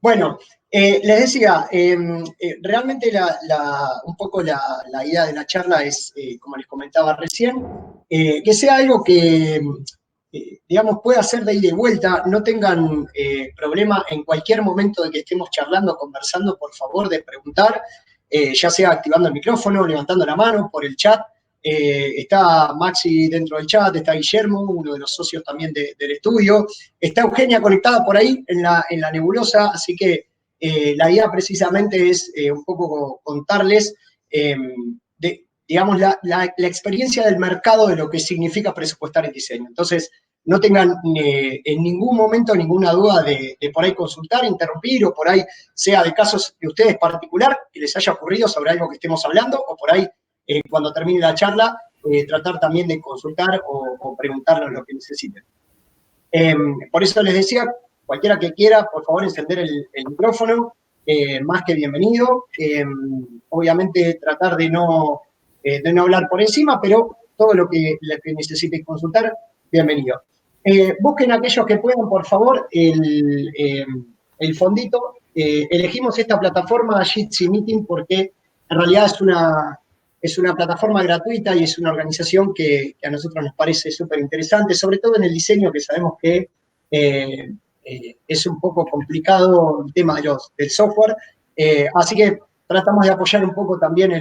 Bueno, les decía, realmente un poco la idea de la charla es, como les comentaba recién, que sea algo que, digamos, pueda ser de ida y vuelta, no tengan problema en cualquier momento de que estemos charlando, conversando, por favor, de preguntar, ya sea activando el micrófono, levantando la mano, por el chat. Está Maxi dentro del chat, está Guillermo, uno de los socios también del estudio, está Eugenia conectada por ahí en la nebulosa, así que la idea precisamente es un poco contarles, digamos, la experiencia del mercado de lo que significa presupuestar en diseño. Entonces, no tengan en ningún momento ninguna duda de por ahí consultar, interrumpir, o por ahí sea de casos de ustedes particular que les haya ocurrido sobre algo que estemos hablando, o por ahí cuando termine la charla, tratar también de consultar o preguntarnos lo que necesiten. Por eso les decía, cualquiera que quiera, por favor, encender el micrófono, más que bienvenido. Obviamente tratar de no hablar por encima, pero todo lo que necesiten consultar, bienvenido. Busquen aquellos que puedan, por favor, el fondito. Elegimos esta plataforma, Jitsi Meeting, porque en realidad es una plataforma gratuita y es una organización que a nosotros nos parece súper interesante, sobre todo en el diseño, que sabemos que es un poco complicado el tema del software. Así que tratamos de apoyar un poco también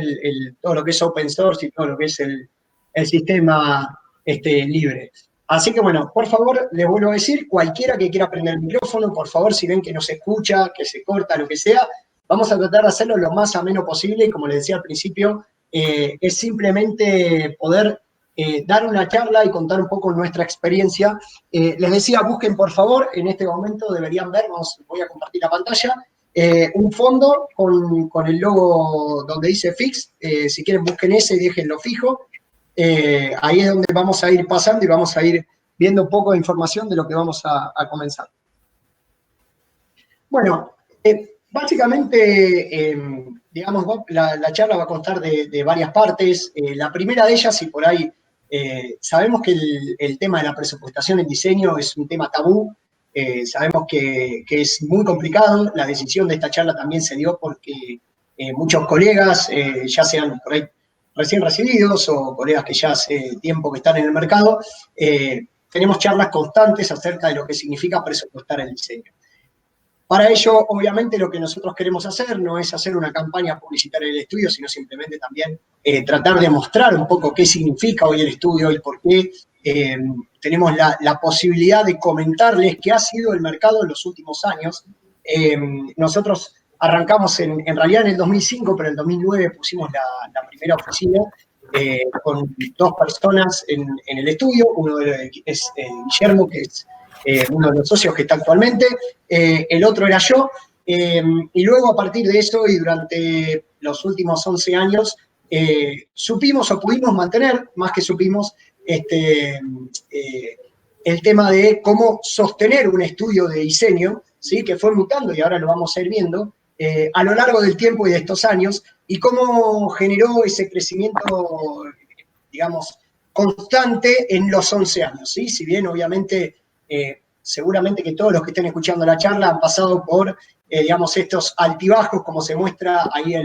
todo lo que es open source y todo lo que es el sistema libre. Así que bueno, por favor, les vuelvo a decir, cualquiera que quiera prender el micrófono, por favor, si ven que no se escucha, que se corta, lo que sea, vamos a tratar de hacerlo lo más ameno posible, y como les decía al principio, es simplemente poder dar una charla y contar un poco nuestra experiencia. Les decía, busquen por favor, en este momento deberían ver, voy a compartir la pantalla, un fondo con el logo donde dice Fix. Si quieren busquen ese y déjenlo fijo. Ahí es donde vamos a ir pasando y vamos a ir viendo un poco de información de lo que vamos a comenzar. Bueno, básicamente, digamos, la charla va a constar de varias partes. La primera de ellas, y por ahí sabemos que el tema de la presupuestación en diseño es un tema tabú, sabemos que es muy complicado. La decisión de esta charla también se dio porque muchos colegas, ya sean por ahí recién recibidos o colegas que ya hace tiempo que están en el mercado, tenemos charlas constantes acerca de lo que significa presupuestar el diseño. Para ello, obviamente, lo que nosotros queremos hacer no es hacer una campaña publicitaria del estudio, sino simplemente también tratar de mostrar un poco qué significa hoy el estudio y por qué tenemos la posibilidad de comentarles qué ha sido el mercado en los últimos años. Nosotros arrancamos en realidad en el 2005, pero en el 2009 pusimos la primera oficina con 2 personas en el estudio. Uno es Guillermo, que es uno de los socios que está actualmente, el otro era yo, y luego a partir de eso y durante los últimos 11 años supimos o pudimos mantener, más que supimos, el tema de cómo sostener un estudio de diseño, ¿sí? Que fue mutando y ahora lo vamos a ir viendo a lo largo del tiempo y de estos años, y cómo generó ese crecimiento, digamos, constante en los 11 años, ¿sí? Si bien obviamente seguramente que todos los que estén escuchando la charla han pasado por, digamos, estos altibajos, como se muestra ahí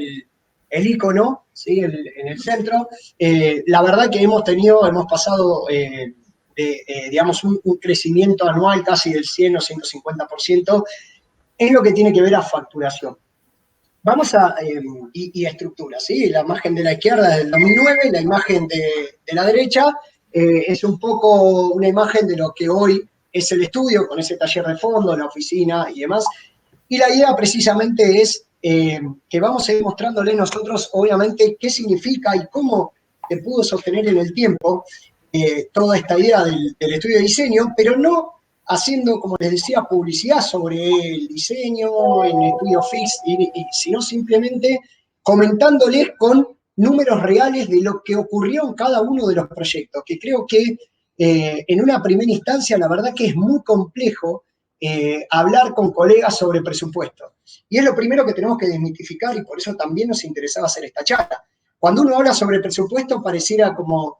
el icono, ¿sí? En el centro. La verdad que hemos pasado digamos, un crecimiento anual casi del 100 o 150% en lo que tiene que ver a facturación. Vamos y estructura, ¿sí? La imagen de la izquierda es del 2009, la imagen de la derecha es un poco una imagen de lo que hoy es el estudio, con ese taller de fondo, la oficina y demás. Y la idea precisamente es que vamos a ir mostrándoles nosotros, obviamente, qué significa y cómo se pudo sostener en el tiempo toda esta idea del estudio de diseño, pero no haciendo, como les decía, publicidad sobre el diseño en Estudio Fix, sino simplemente comentándoles con números reales de lo que ocurrió en cada uno de los proyectos, que creo que en una primera instancia la verdad que es muy complejo hablar con colegas sobre presupuesto. Y es lo primero que tenemos que desmitificar, y por eso también nos interesaba hacer esta charla. Cuando uno habla sobre presupuesto pareciera como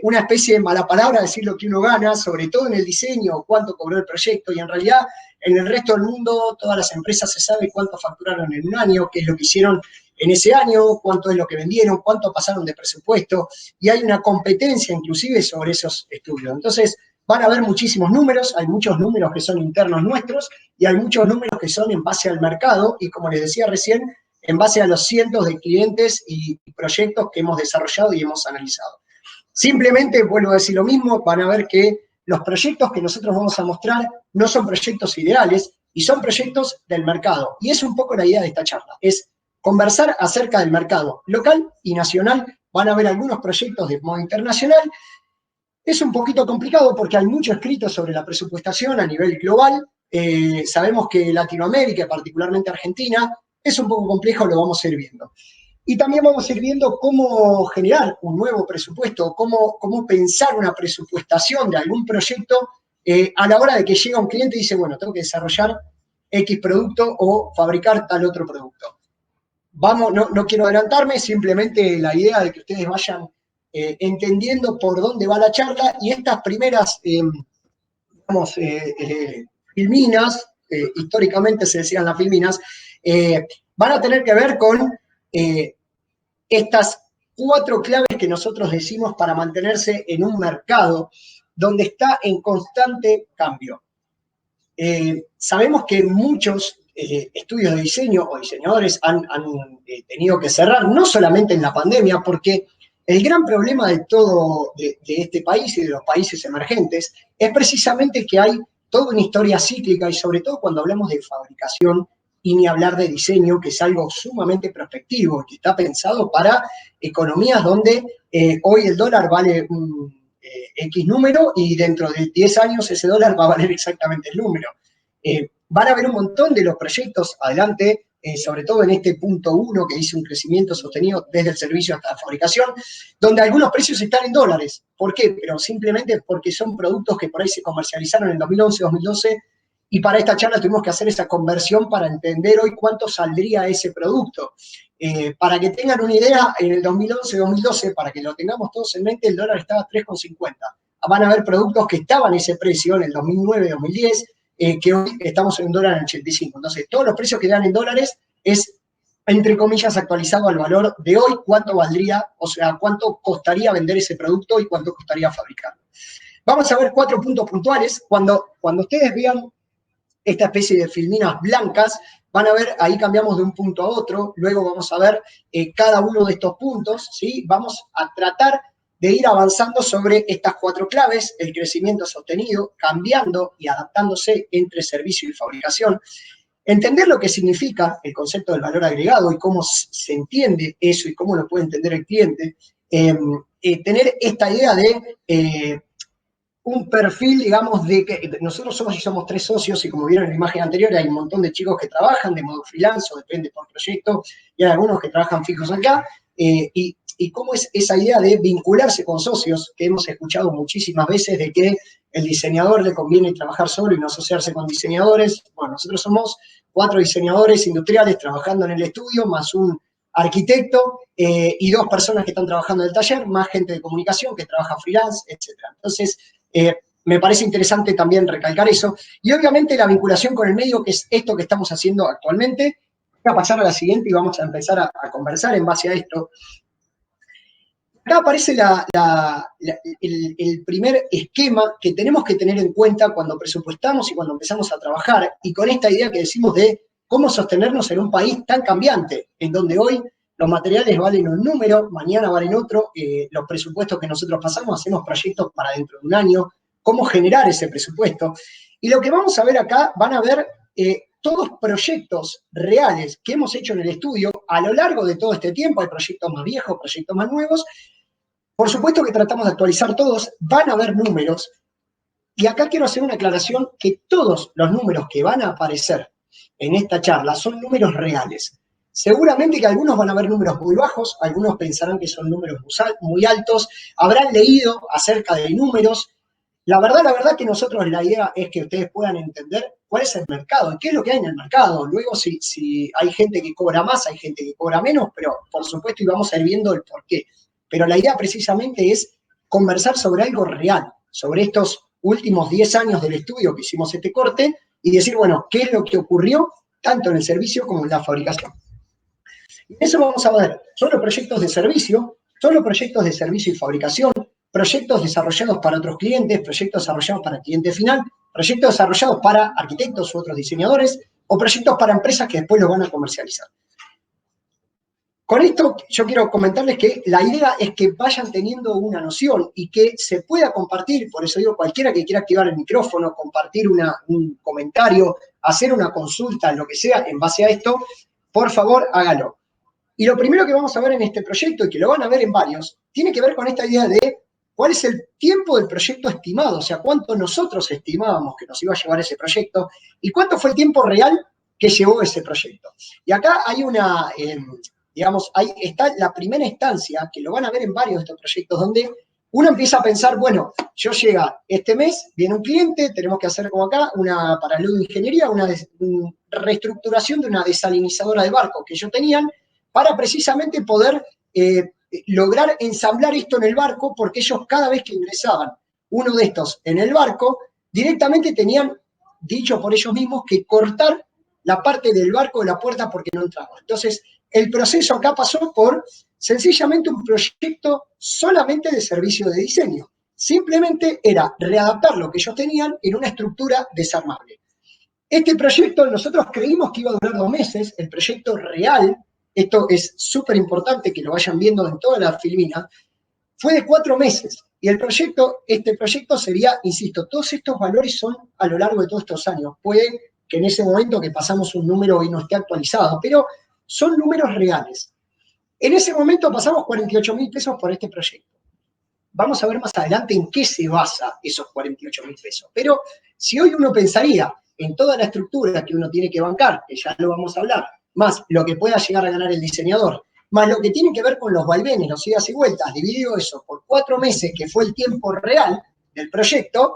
una especie de mala palabra decir lo que uno gana, sobre todo en el diseño, cuánto cobró el proyecto, y en realidad en el resto del mundo todas las empresas se sabe cuánto facturaron en un año, qué es lo que hicieron en ese año, cuánto es lo que vendieron, cuánto pasaron de presupuesto, y hay una competencia inclusive sobre esos estudios. Entonces, van a haber muchísimos números, hay muchos números que son internos nuestros, y hay muchos números que son en base al mercado, y como les decía recién, en base a los cientos de clientes y proyectos que hemos desarrollado y hemos analizado. Simplemente, vuelvo a decir lo mismo, van a ver que los proyectos que nosotros vamos a mostrar no son proyectos ideales y son proyectos del mercado. Y es un poco la idea de esta charla, es conversar acerca del mercado local y nacional. Van a haber algunos proyectos de modo internacional. Es un poquito complicado porque hay mucho escrito sobre la presupuestación a nivel global. Sabemos que Latinoamérica, particularmente Argentina, es un poco complejo, lo vamos a ir viendo. Y también vamos a ir viendo cómo generar un nuevo presupuesto, cómo pensar una presupuestación de algún proyecto a la hora de que llega un cliente y dice, bueno, tengo que desarrollar X producto o fabricar tal otro producto. Vamos, no quiero adelantarme, simplemente la idea de que ustedes vayan entendiendo por dónde va la charla, y estas primeras, digamos, filminas, históricamente se decían las filminas, van a tener que ver con estas 4 claves que nosotros decimos para mantenerse en un mercado donde está en constante cambio. Sabemos que muchos estudios de diseño o diseñadores han tenido que cerrar, no solamente en la pandemia, porque el gran problema de todo de este país y de los países emergentes es precisamente que hay toda una historia cíclica, y sobre todo cuando hablamos de fabricación, y ni hablar de diseño, que es algo sumamente prospectivo, que está pensado para economías donde hoy el dólar vale un X número y dentro de 10 años ese dólar va a valer exactamente el número. Van a haber un montón de los proyectos adelante, sobre todo en este punto 1 que dice un crecimiento sostenido desde el servicio hasta la fabricación, donde algunos precios están en dólares. ¿Por qué? Pero simplemente porque son productos que por ahí se comercializaron en 2011, 2012, y para esta charla tuvimos que hacer esa conversión para entender hoy cuánto saldría ese producto. Para que tengan una idea, en el 2011-2012, para que lo tengamos todos en mente, el dólar estaba a 3,50. Van a haber productos que estaban a ese precio en el 2009-2010, que hoy estamos en un dólar en 85. Entonces, todos los precios que dan en dólares es, entre comillas, actualizado al valor de hoy, cuánto valdría, o sea, cuánto costaría vender ese producto y cuánto costaría fabricarlo. Vamos a ver 4 puntos puntuales. Cuando ustedes vean esta especie de filminas blancas, van a ver, ahí cambiamos de un punto a otro, luego vamos a ver cada uno de estos puntos, ¿sí? Vamos a tratar de ir avanzando sobre estas 4 claves: el crecimiento sostenido, cambiando y adaptándose entre servicio y fabricación, entender lo que significa el concepto del valor agregado y cómo se entiende eso y cómo lo puede entender el cliente, tener esta idea de un perfil, digamos, de que nosotros somos 3 socios, y como vieron en la imagen anterior, hay un montón de chicos que trabajan de modo freelance o depende por proyecto, y hay algunos que trabajan fijos acá, y cómo es esa idea de vincularse con socios, que hemos escuchado muchísimas veces de que el diseñador le conviene trabajar solo y no asociarse con diseñadores. Bueno, nosotros somos 4 diseñadores industriales trabajando en el estudio, más un arquitecto, y 2 personas que están trabajando en el taller, más gente de comunicación que trabaja freelance, etc. Entonces, me parece interesante también recalcar eso. Y obviamente la vinculación con el medio, que es esto que estamos haciendo actualmente. Voy a pasar a la siguiente y vamos a empezar a conversar en base a esto. Acá aparece el primer esquema que tenemos que tener en cuenta cuando presupuestamos y cuando empezamos a trabajar, y con esta idea que decimos de cómo sostenernos en un país tan cambiante, en donde hoy los materiales valen un número, mañana valen otro, los presupuestos que nosotros pasamos, hacemos proyectos para dentro de un año, cómo generar ese presupuesto. Y lo que vamos a ver acá, van a ver todos proyectos reales que hemos hecho en el estudio a lo largo de todo este tiempo. Hay proyectos más viejos, proyectos más nuevos. Por supuesto que tratamos de actualizar todos, van a haber números, y acá quiero hacer una aclaración, que todos los números que van a aparecer en esta charla son números reales. Seguramente que algunos van a ver números muy bajos, algunos pensarán que son números muy altos, habrán leído acerca de números. La verdad que nosotros, la idea es que ustedes puedan entender cuál es el mercado y qué es lo que hay en el mercado. Luego, si hay gente que cobra más, hay gente que cobra menos, pero por supuesto, y vamos a ir viendo el porqué. Pero la idea precisamente es conversar sobre algo real, sobre estos últimos 10 años del estudio que hicimos este corte, y decir, bueno, ¿qué es lo que ocurrió tanto en el servicio como en la fabricación? Y eso vamos a ver, solo proyectos de servicio, solo proyectos de servicio y fabricación, proyectos desarrollados para otros clientes, proyectos desarrollados para el cliente final, proyectos desarrollados para arquitectos u otros diseñadores, o proyectos para empresas que después los van a comercializar. Con esto yo quiero comentarles que la idea es que vayan teniendo una noción y que se pueda compartir, por eso digo, cualquiera que quiera activar el micrófono, compartir un comentario, hacer una consulta, lo que sea, en base a esto, por favor, hágalo. Y lo primero que vamos a ver en este proyecto, y que lo van a ver en varios, tiene que ver con esta idea de cuál es el tiempo del proyecto estimado, o sea, cuánto nosotros estimábamos que nos iba a llevar ese proyecto y cuánto fue el tiempo real que llevó ese proyecto. Y acá hay una, digamos, ahí está la primera instancia, que lo van a ver en varios de estos proyectos, donde uno empieza a pensar, bueno, yo llega este mes, viene un cliente, tenemos que hacer como acá, una para el de ingeniería, una reestructuración de una desalinizadora de barco que ellos tenían, para precisamente poder lograr ensamblar esto en el barco, porque ellos cada vez que ingresaban uno de estos en el barco, directamente tenían, dicho por ellos mismos, que cortar la parte del barco de la puerta porque no entraba. Entonces, el proceso acá pasó por sencillamente un proyecto solamente de servicio de diseño. Simplemente era readaptar lo que ellos tenían en una estructura desarmable. Este proyecto nosotros creímos que iba a durar 2 meses, el proyecto real, esto es súper importante que lo vayan viendo en toda la filmina, fue de 4 meses. Y este proyecto sería, insisto, todos estos valores son a lo largo de todos estos años. Puede que en ese momento que pasamos un número hoy no esté actualizado, pero son números reales. En ese momento pasamos 48.000 pesos por este proyecto. Vamos a ver más adelante en qué se basa esos 48.000 pesos. Pero si hoy uno pensaría en toda la estructura que uno tiene que bancar, que ya lo vamos a hablar, más lo que pueda llegar a ganar el diseñador, más lo que tiene que ver con los vaivenes, los idas y vueltas, dividido eso por 4 meses, que fue el tiempo real del proyecto,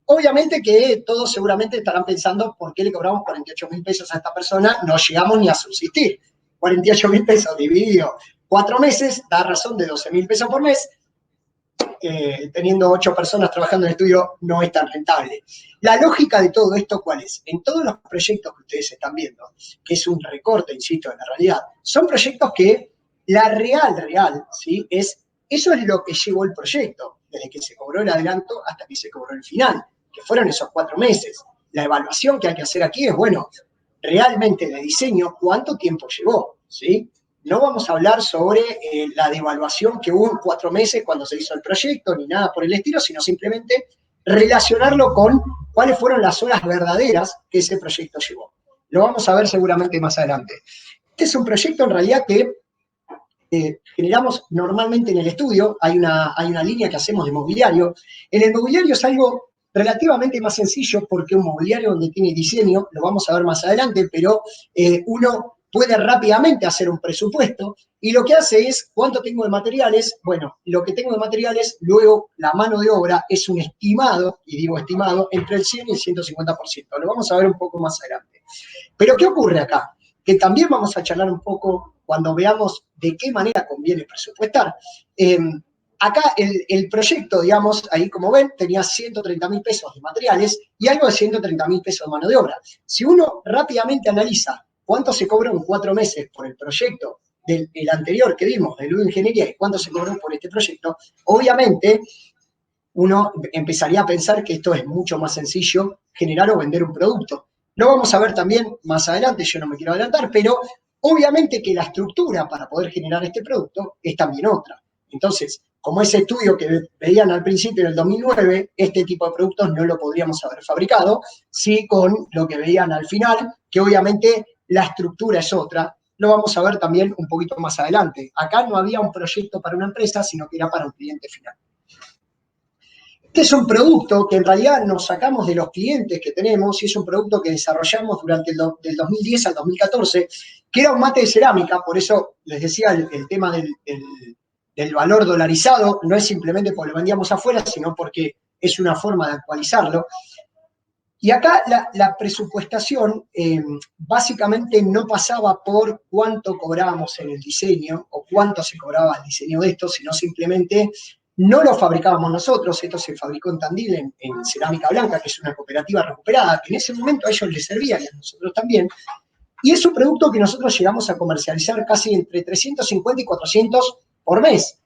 obviamente que todos seguramente estarán pensando por qué le cobramos 48.000 pesos a esta persona, no llegamos ni a subsistir. 48.000 pesos dividido 4 meses, da razón de 12.000 pesos por mes, teniendo 8 personas trabajando en el estudio, no es tan rentable. La lógica de todo esto, ¿cuál es? En todos los proyectos que ustedes están viendo, que es un recorte, insisto, de la realidad, son proyectos que la real, ¿sí? Eso es lo que llevó el proyecto, desde que se cobró el adelanto hasta que se cobró el final, que fueron esos 4 meses. La evaluación que hay que hacer aquí es, bueno, realmente de diseño, ¿cuánto tiempo llevó? ¿Sí? No vamos a hablar sobre la devaluación que hubo en 4 meses cuando se hizo el proyecto, ni nada por el estilo, sino simplemente relacionarlo con cuáles fueron las horas verdaderas que ese proyecto llevó. Lo vamos a ver seguramente más adelante. Este es un proyecto en realidad que generamos normalmente en el estudio, hay una línea que hacemos de mobiliario. En el mobiliario es algo relativamente más sencillo porque un mobiliario donde tiene diseño, lo vamos a ver más adelante, pero uno puede rápidamente hacer un presupuesto y lo que hace es, ¿cuánto tengo de materiales? Bueno, lo que tengo de materiales, luego la mano de obra es un estimado, y digo estimado, entre el 100 y el 150%. Lo vamos a ver un poco más adelante. Pero ¿qué ocurre acá? Que también vamos a charlar un poco cuando veamos de qué manera conviene presupuestar. Acá el proyecto, digamos, ahí como ven, tenía 130.000 pesos de materiales y algo de 130.000 pesos de mano de obra. Si uno rápidamente analiza cuánto se cobró en 4 meses por el proyecto del anterior que vimos, de Ludo Ingeniería, y cuánto se cobró por este proyecto, obviamente uno empezaría a pensar que esto es mucho más sencillo generar o vender un producto. Lo vamos a ver también más adelante, yo no me quiero adelantar, pero obviamente que la estructura para poder generar este producto es también otra. Entonces, como ese estudio que veían al principio en el 2009, este tipo de productos no lo podríamos haber fabricado, sí con lo que veían al final, que obviamente la estructura es otra. Lo vamos a ver también un poquito más adelante. Acá no había un proyecto para una empresa, sino que era para un cliente final. Este es un producto que en realidad nos sacamos de los clientes que tenemos y es un producto que desarrollamos durante del 2010 al 2014, que era un mate de cerámica, por eso les decía el tema del valor dolarizado, no es simplemente porque lo vendíamos afuera, sino porque es una forma de actualizarlo. Y acá la presupuestación básicamente no pasaba por cuánto cobrábamos en el diseño o cuánto se cobraba el diseño de esto, sino simplemente no lo fabricábamos nosotros, esto se fabricó en Tandil, en Cerámica Blanca, que es una cooperativa recuperada, que en ese momento a ellos les servía y a nosotros también. Y es un producto que nosotros llegamos a comercializar casi entre 350 y 400 por mes.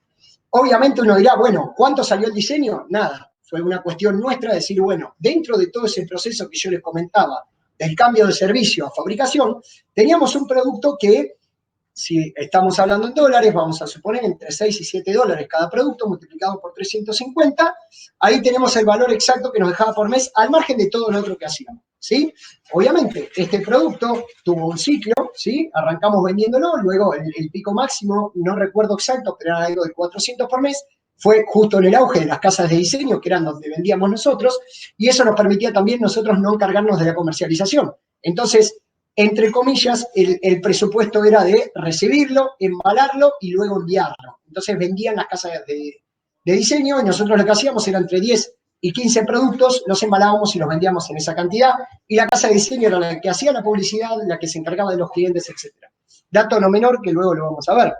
Obviamente uno dirá, bueno, ¿cuánto salió el diseño? Nada. Fue una cuestión nuestra de decir, bueno, dentro de todo ese proceso que yo les comentaba, del cambio de servicio a fabricación, teníamos un producto que, si estamos hablando en dólares, vamos a suponer entre 6 y 7 dólares cada producto multiplicado por 350, ahí tenemos el valor exacto que nos dejaba por mes al margen de todo lo otro que hacíamos, ¿sí? Obviamente, este producto tuvo un ciclo, ¿sí? Arrancamos vendiéndolo, luego el pico máximo, no recuerdo exacto, pero era algo de 400 por mes, fue justo en el auge de las casas de diseño, que eran donde vendíamos nosotros, y eso nos permitía también nosotros no encargarnos de la comercialización. Entonces, entre comillas, el presupuesto era de recibirlo, embalarlo y luego enviarlo. Entonces vendían las casas de diseño y nosotros lo que hacíamos era entre 10 y 15 productos, los embalábamos y los vendíamos en esa cantidad, y la casa de diseño era la que hacía la publicidad, la que se encargaba de los clientes, etc. Dato no menor que luego lo vamos a ver.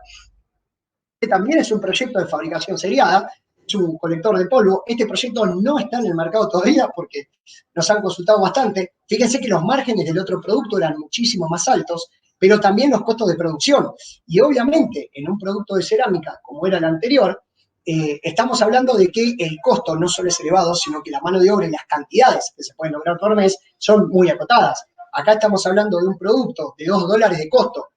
También es un proyecto de fabricación seriada, es un colector de polvo. Este proyecto no está en el mercado todavía porque nos han consultado bastante. Fíjense que los márgenes del otro producto eran muchísimo más altos, pero también los costos de producción. Y obviamente, en un producto de cerámica, como era el anterior, estamos hablando de que el costo no solo es elevado, sino que la mano de obra y las cantidades que se pueden lograr por mes son muy acotadas. Acá estamos hablando de un producto de 2 dólares de costo,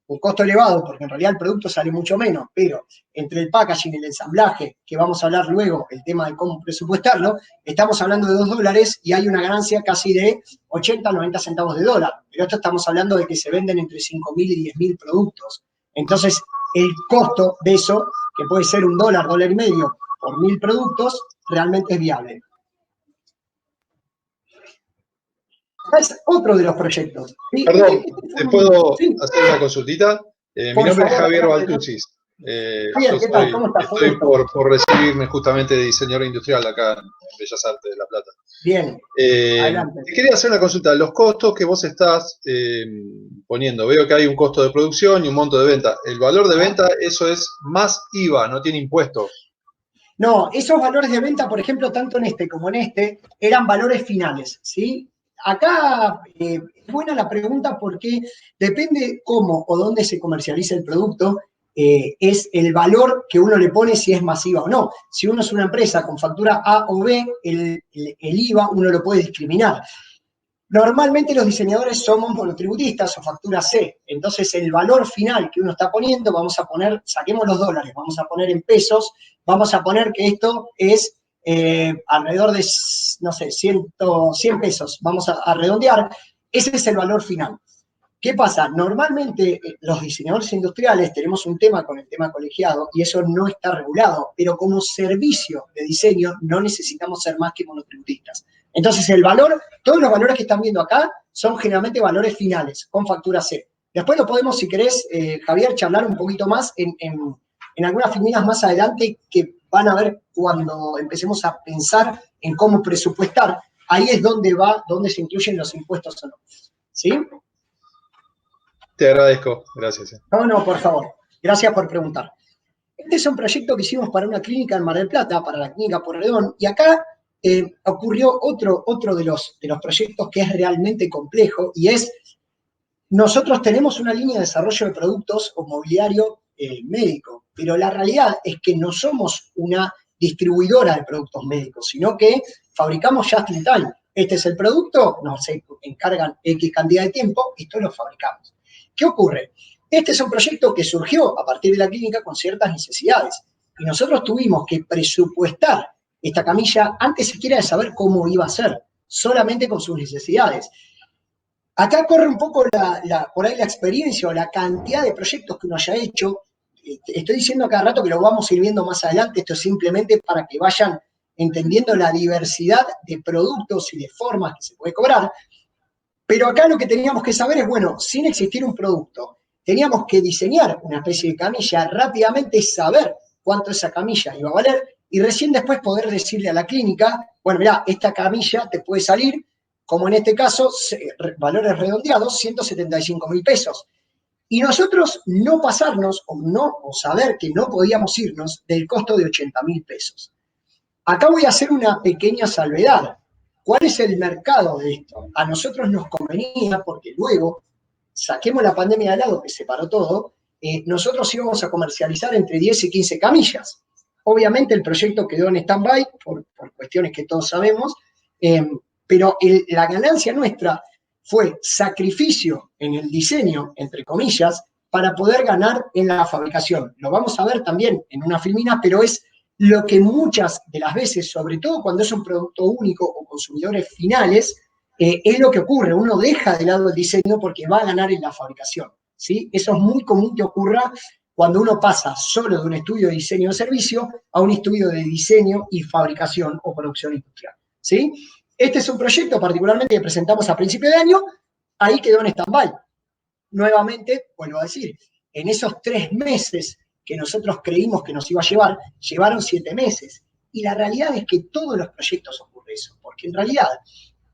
un costo elevado, porque en realidad el producto sale mucho menos, pero entre el packaging y el ensamblaje, que vamos a hablar luego, el tema de cómo presupuestarlo, estamos hablando de 2 dólares y hay una ganancia casi de 80 90 centavos de dólar. Pero esto estamos hablando de que se venden entre 5.000 y 10.000 productos. Entonces, el costo de eso, que puede ser $1, $1.50 por 1.000 productos, realmente es viable. Es otro de los proyectos. Perdón, ¿te puedo hacer una consultita? Mi nombre es Javier Baltusis. Javier, ¿qué tal? ¿Cómo estás? Estoy por recibirme justamente de diseñador industrial acá en Bellas Artes de La Plata. Bien, adelante. Te quería hacer una consulta. Los costos que vos estás poniendo, veo que hay un costo de producción y un monto de venta. El valor de venta, eso es más IVA, no tiene impuestos. No, esos valores de venta, por ejemplo, tanto en este como en este, eran valores finales, ¿sí? Acá es buena la pregunta porque depende cómo o dónde se comercializa el producto, es el valor que uno le pone si es masiva o no. Si uno es una empresa con factura A o B, el IVA uno lo puede discriminar. Normalmente los diseñadores somos monotributistas o factura C, entonces el valor final que uno está poniendo, vamos a poner, saquemos los dólares, vamos a poner en pesos, vamos a poner que esto es alrededor de, no sé, 100 pesos, vamos a redondear, ese es el valor final. ¿Qué pasa? Normalmente los diseñadores industriales tenemos un tema con el tema colegiado y eso no está regulado, pero como servicio de diseño no necesitamos ser más que monotributistas. Entonces el valor, todos los valores que están viendo acá son generalmente valores finales, con factura C. Después lo podemos, si querés, Javier, charlar un poquito más en algunas figuras más adelante que van a ver cuando empecemos a pensar en cómo presupuestar. Ahí es donde se incluyen los impuestos o no. ¿Sí? Te agradezco, gracias. No, por favor. Gracias por preguntar. Este es un proyecto que hicimos para una clínica en Mar del Plata, para la clínica Porredón, y acá ocurrió otro de los proyectos que es realmente complejo, y es, nosotros tenemos una línea de desarrollo de productos o mobiliario médico, pero la realidad es que no somos una distribuidora de productos médicos, sino que fabricamos just in time. Este es el producto, nos encargan X cantidad de tiempo, esto lo fabricamos. ¿Qué ocurre? Este es un proyecto que surgió a partir de la clínica con ciertas necesidades y nosotros tuvimos que presupuestar esta camilla antes siquiera de saber cómo iba a ser, solamente con sus necesidades. Acá corre un poco por ahí la experiencia o la cantidad de proyectos que uno haya hecho. Estoy diciendo cada rato que lo vamos a ir viendo más adelante, esto es simplemente para que vayan entendiendo la diversidad de productos y de formas que se puede cobrar. Pero acá lo que teníamos que saber es, bueno, sin existir un producto, teníamos que diseñar una especie de camilla, rápidamente saber cuánto esa camilla iba a valer y recién después poder decirle a la clínica, bueno, mirá, esta camilla te puede salir, como en este caso, valores redondeados, 175.000 pesos. Y nosotros no pasarnos o saber que no podíamos irnos del costo de 80.000 pesos. Acá voy a hacer una pequeña salvedad. ¿Cuál es el mercado de esto? A nosotros nos convenía porque luego, saquemos la pandemia de lado que separó todo, nosotros íbamos a comercializar entre 10 y 15 camillas. Obviamente el proyecto quedó en stand-by por cuestiones que todos sabemos, pero la ganancia nuestra fue sacrificio en el diseño, entre comillas, para poder ganar en la fabricación. Lo vamos a ver también en una filmina, pero es lo que muchas de las veces, sobre todo cuando es un producto único o consumidores finales, es lo que ocurre. Uno deja de lado el diseño porque va a ganar en la fabricación, ¿sí? Eso es muy común que ocurra cuando uno pasa solo de un estudio de diseño de servicio a un estudio de diseño y fabricación o producción industrial, ¿sí? Este es un proyecto particularmente que presentamos a principio de año, ahí quedó en stand-by. Nuevamente, vuelvo a decir, en esos 3 meses que nosotros creímos que nos iba a llevar, llevaron 7 meses. Y la realidad es que todos los proyectos ocurre eso, porque en realidad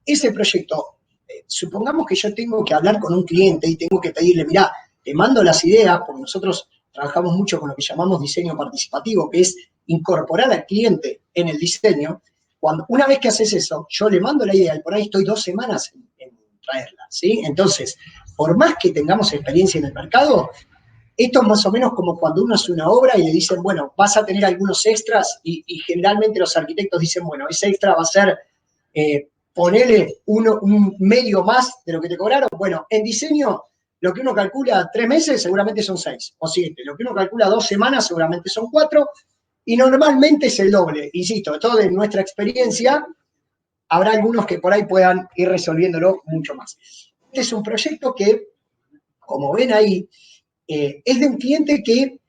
ese proyecto, supongamos que yo tengo que hablar con un cliente y tengo que pedirle, mirá, te mando las ideas, porque nosotros trabajamos mucho con lo que llamamos diseño participativo, que es incorporar al cliente en el diseño. Una vez que haces eso, yo le mando la idea y por ahí estoy 2 semanas en traerla, ¿sí? Entonces, por más que tengamos experiencia en el mercado, esto es más o menos como cuando uno hace una obra y le dicen, bueno, vas a tener algunos extras y generalmente los arquitectos dicen, bueno, ese extra va a ser, ponele un medio más de lo que te cobraron. Bueno, en diseño, lo que uno calcula 3 meses seguramente son 6 o 7. Lo que uno calcula 2 semanas seguramente son 4. Y normalmente es el doble. Insisto, todo de nuestra experiencia, habrá algunos que por ahí puedan ir resolviéndolo mucho más. Este es un proyecto que, como ven ahí, es de un cliente que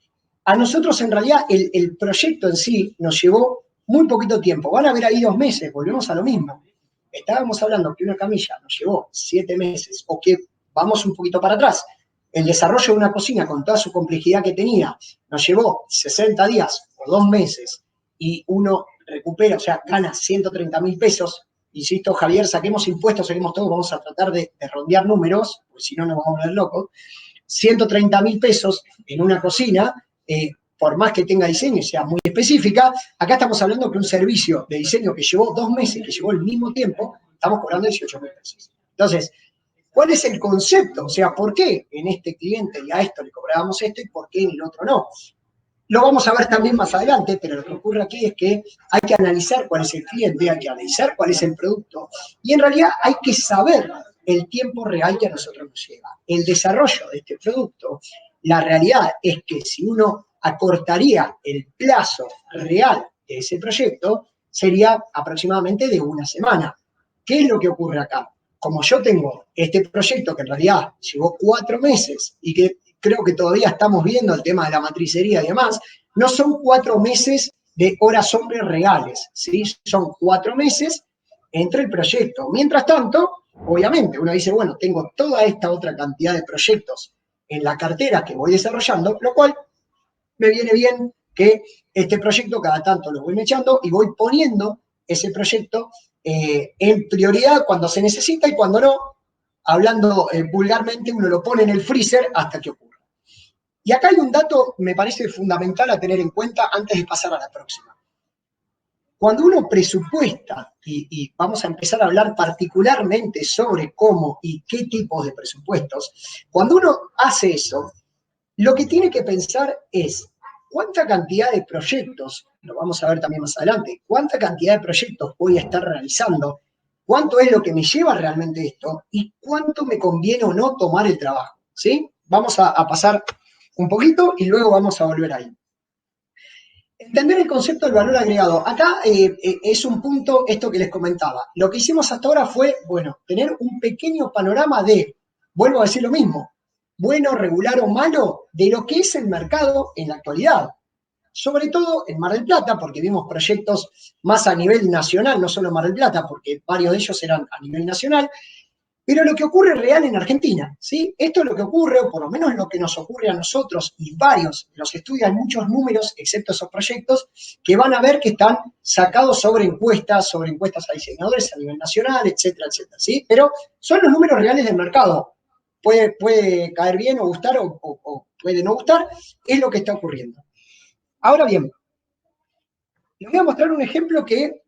a nosotros en realidad el proyecto en sí nos llevó muy poquito tiempo. Van a ver ahí 2 meses, volvemos a lo mismo. Estábamos hablando que una camilla nos llevó 7 meses, o que vamos un poquito para atrás. El desarrollo de una cocina con toda su complejidad que tenía nos llevó 60 días o 2 meses y uno recupera, o sea, gana 130.000 pesos. Insisto, Javier, saquemos impuestos, saquemos todo, vamos a tratar de rondear números, porque si no nos vamos a volver locos. 130.000 pesos en una cocina, por más que tenga diseño y sea muy específica, acá estamos hablando que un servicio de diseño que llevó 2 meses, que llevó el mismo tiempo, estamos cobrando 18.000 pesos. Entonces, ¿cuál es el concepto? O sea, ¿por qué en este cliente y a esto le cobrábamos esto y por qué en el otro no? Lo vamos a ver también más adelante, pero lo que ocurre aquí es que hay que analizar cuál es el cliente, hay que analizar cuál es el producto y en realidad hay que saber el tiempo real que a nosotros nos lleva. El desarrollo de este producto, la realidad es que si uno acortaría el plazo real de ese proyecto, sería aproximadamente de 1 semana. ¿Qué es lo que ocurre acá? Como yo tengo este proyecto que en realidad llevó 4 meses y que creo que todavía estamos viendo el tema de la matricería y demás, no son 4 meses de horas hombre reales, ¿sí? Son 4 meses entre el proyecto. Mientras tanto, obviamente, uno dice, bueno, tengo toda esta otra cantidad de proyectos en la cartera que voy desarrollando, lo cual me viene bien que este proyecto cada tanto lo voy echando y voy poniendo ese proyecto en prioridad cuando se necesita y cuando no, hablando vulgarmente, uno lo pone en el freezer hasta que ocurra. Y acá hay un dato, me parece fundamental a tener en cuenta antes de pasar a la próxima. Cuando uno presupuesta, y vamos a empezar a hablar particularmente sobre cómo y qué tipos de presupuestos, cuando uno hace eso, lo que tiene que pensar es cuánta cantidad de proyectos, lo vamos a ver también más adelante, cuánta cantidad de proyectos voy a estar realizando, cuánto es lo que me lleva realmente esto y cuánto me conviene o no tomar el trabajo, ¿sí? Vamos a pasar un poquito y luego vamos a volver ahí. Entender el concepto del valor agregado. Acá es un punto, esto que les comentaba. Lo que hicimos hasta ahora fue, bueno, tener un pequeño panorama de, vuelvo a decir lo mismo, bueno, regular o malo, de lo que es el mercado en la actualidad. Sobre todo en Mar del Plata, porque vimos proyectos más a nivel nacional, no solo en Mar del Plata, porque varios de ellos eran a nivel nacional, pero lo que ocurre real en Argentina, ¿sí? Esto es lo que ocurre, o por lo menos lo que nos ocurre a nosotros, y varios los estudian muchos números, excepto esos proyectos, que van a ver que están sacados sobre encuestas a diseñadores a nivel nacional, etcétera, etcétera, ¿sí? Pero son los números reales del mercado. puede caer bien o gustar o puede no gustar, es lo que está ocurriendo. Ahora bien, les voy a mostrar un ejemplo que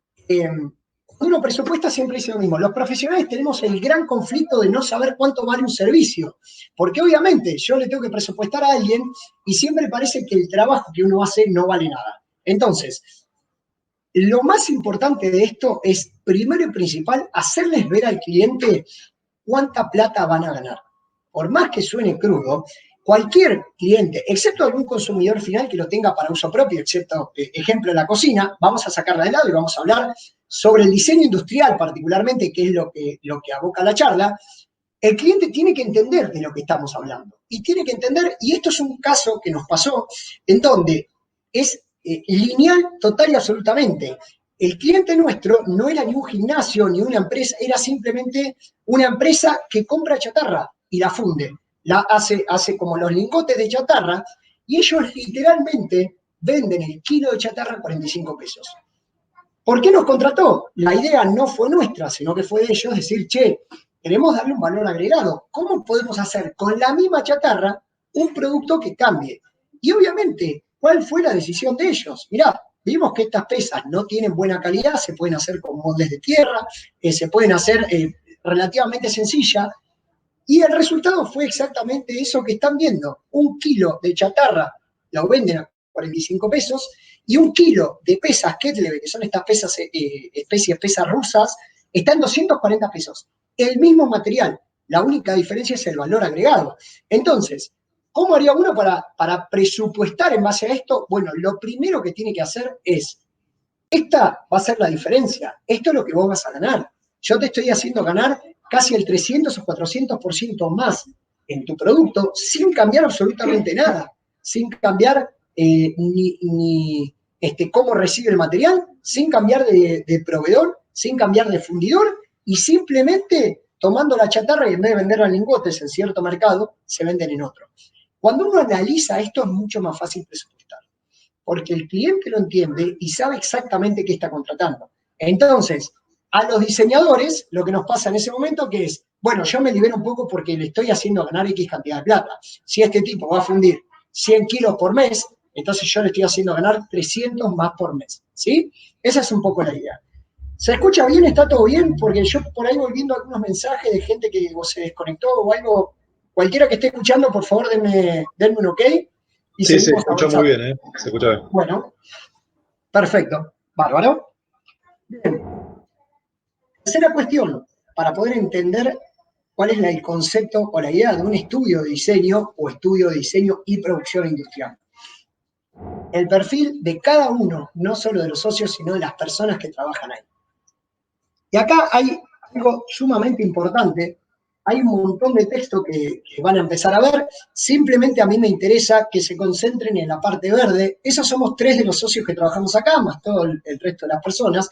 cuando uno presupuesta siempre dice lo mismo. Los profesionales tenemos el gran conflicto de no saber cuánto vale un servicio, porque obviamente yo le tengo que presupuestar a alguien y siempre parece que el trabajo que uno hace no vale nada. Entonces, lo más importante de esto es, primero y principal, hacerles ver al cliente cuánta plata van a ganar. Por más que suene crudo, cualquier cliente, excepto algún consumidor final que lo tenga para uso propio, excepto, ejemplo, la cocina, vamos a sacarla de lado y vamos a hablar sobre el diseño industrial particularmente, que es lo que aboca la charla. El cliente tiene que entender de lo que estamos hablando. Y tiene que entender, y esto es un caso que nos pasó, en donde es lineal total y absolutamente. El cliente nuestro no era ni un gimnasio ni una empresa, era simplemente una empresa que compra chatarra y la funde. Hace como los lingotes de chatarra y ellos literalmente venden el kilo de chatarra a 45 pesos. ¿Por qué nos contrató? La idea no fue nuestra, sino que fue de ellos decir, che, queremos darle un valor agregado. ¿Cómo podemos hacer con la misma chatarra un producto que cambie? Y obviamente, ¿cuál fue la decisión de ellos? Mirá, vimos que estas pesas no tienen buena calidad, se pueden hacer con moldes de tierra, se pueden hacer relativamente sencilla, y el resultado fue exactamente eso que están viendo. Un kilo de chatarra lo venden a 45 pesos y un kilo de pesas Ketleve, que son estas pesas, especies pesas rusas, está en 240 pesos. El mismo material. La única diferencia es el valor agregado. Entonces, ¿cómo haría uno para presupuestar en base a esto? Bueno, lo primero que tiene que hacer es, esta va a ser la diferencia. Esto es lo que vos vas a ganar. Yo te estoy haciendo ganar casi el 300 o 400% más en tu producto sin cambiar absolutamente nada, sin cambiar ni cómo recibe el material, sin cambiar de proveedor, sin cambiar de fundidor y simplemente tomando la chatarra y en vez de venderla en lingotes en cierto mercado, se venden en otro. Cuando uno analiza esto es mucho más fácil presupuestar, porque el cliente lo entiende y sabe exactamente qué está contratando. Entonces, a los diseñadores, lo que nos pasa en ese momento que es, bueno, yo me libero un poco porque le estoy haciendo ganar X cantidad de plata. Si este tipo va a fundir 100 kilos por mes, entonces yo le estoy haciendo ganar 300 más por mes, ¿sí? Esa es un poco la idea. ¿Se escucha bien? ¿Está todo bien? Porque yo por ahí voy viendo algunos mensajes de gente que se desconectó o algo. Cualquiera que esté escuchando, por favor, denme un ok. Y Sí, se seguimos escucha muy avanzando. bien, se escucha bien. Bueno, perfecto. Bárbaro. Bien. Tercera cuestión, para poder entender cuál es el concepto o la idea de un estudio de diseño o estudio de diseño y producción industrial. El perfil de cada uno, no solo de los socios, sino de las personas que trabajan ahí. Y acá hay algo sumamente importante. Hay un montón de texto que van a empezar a ver. Simplemente a mí me interesa que se concentren en la parte verde. Esos somos 3 de los socios que trabajamos acá, más todo el resto de las personas.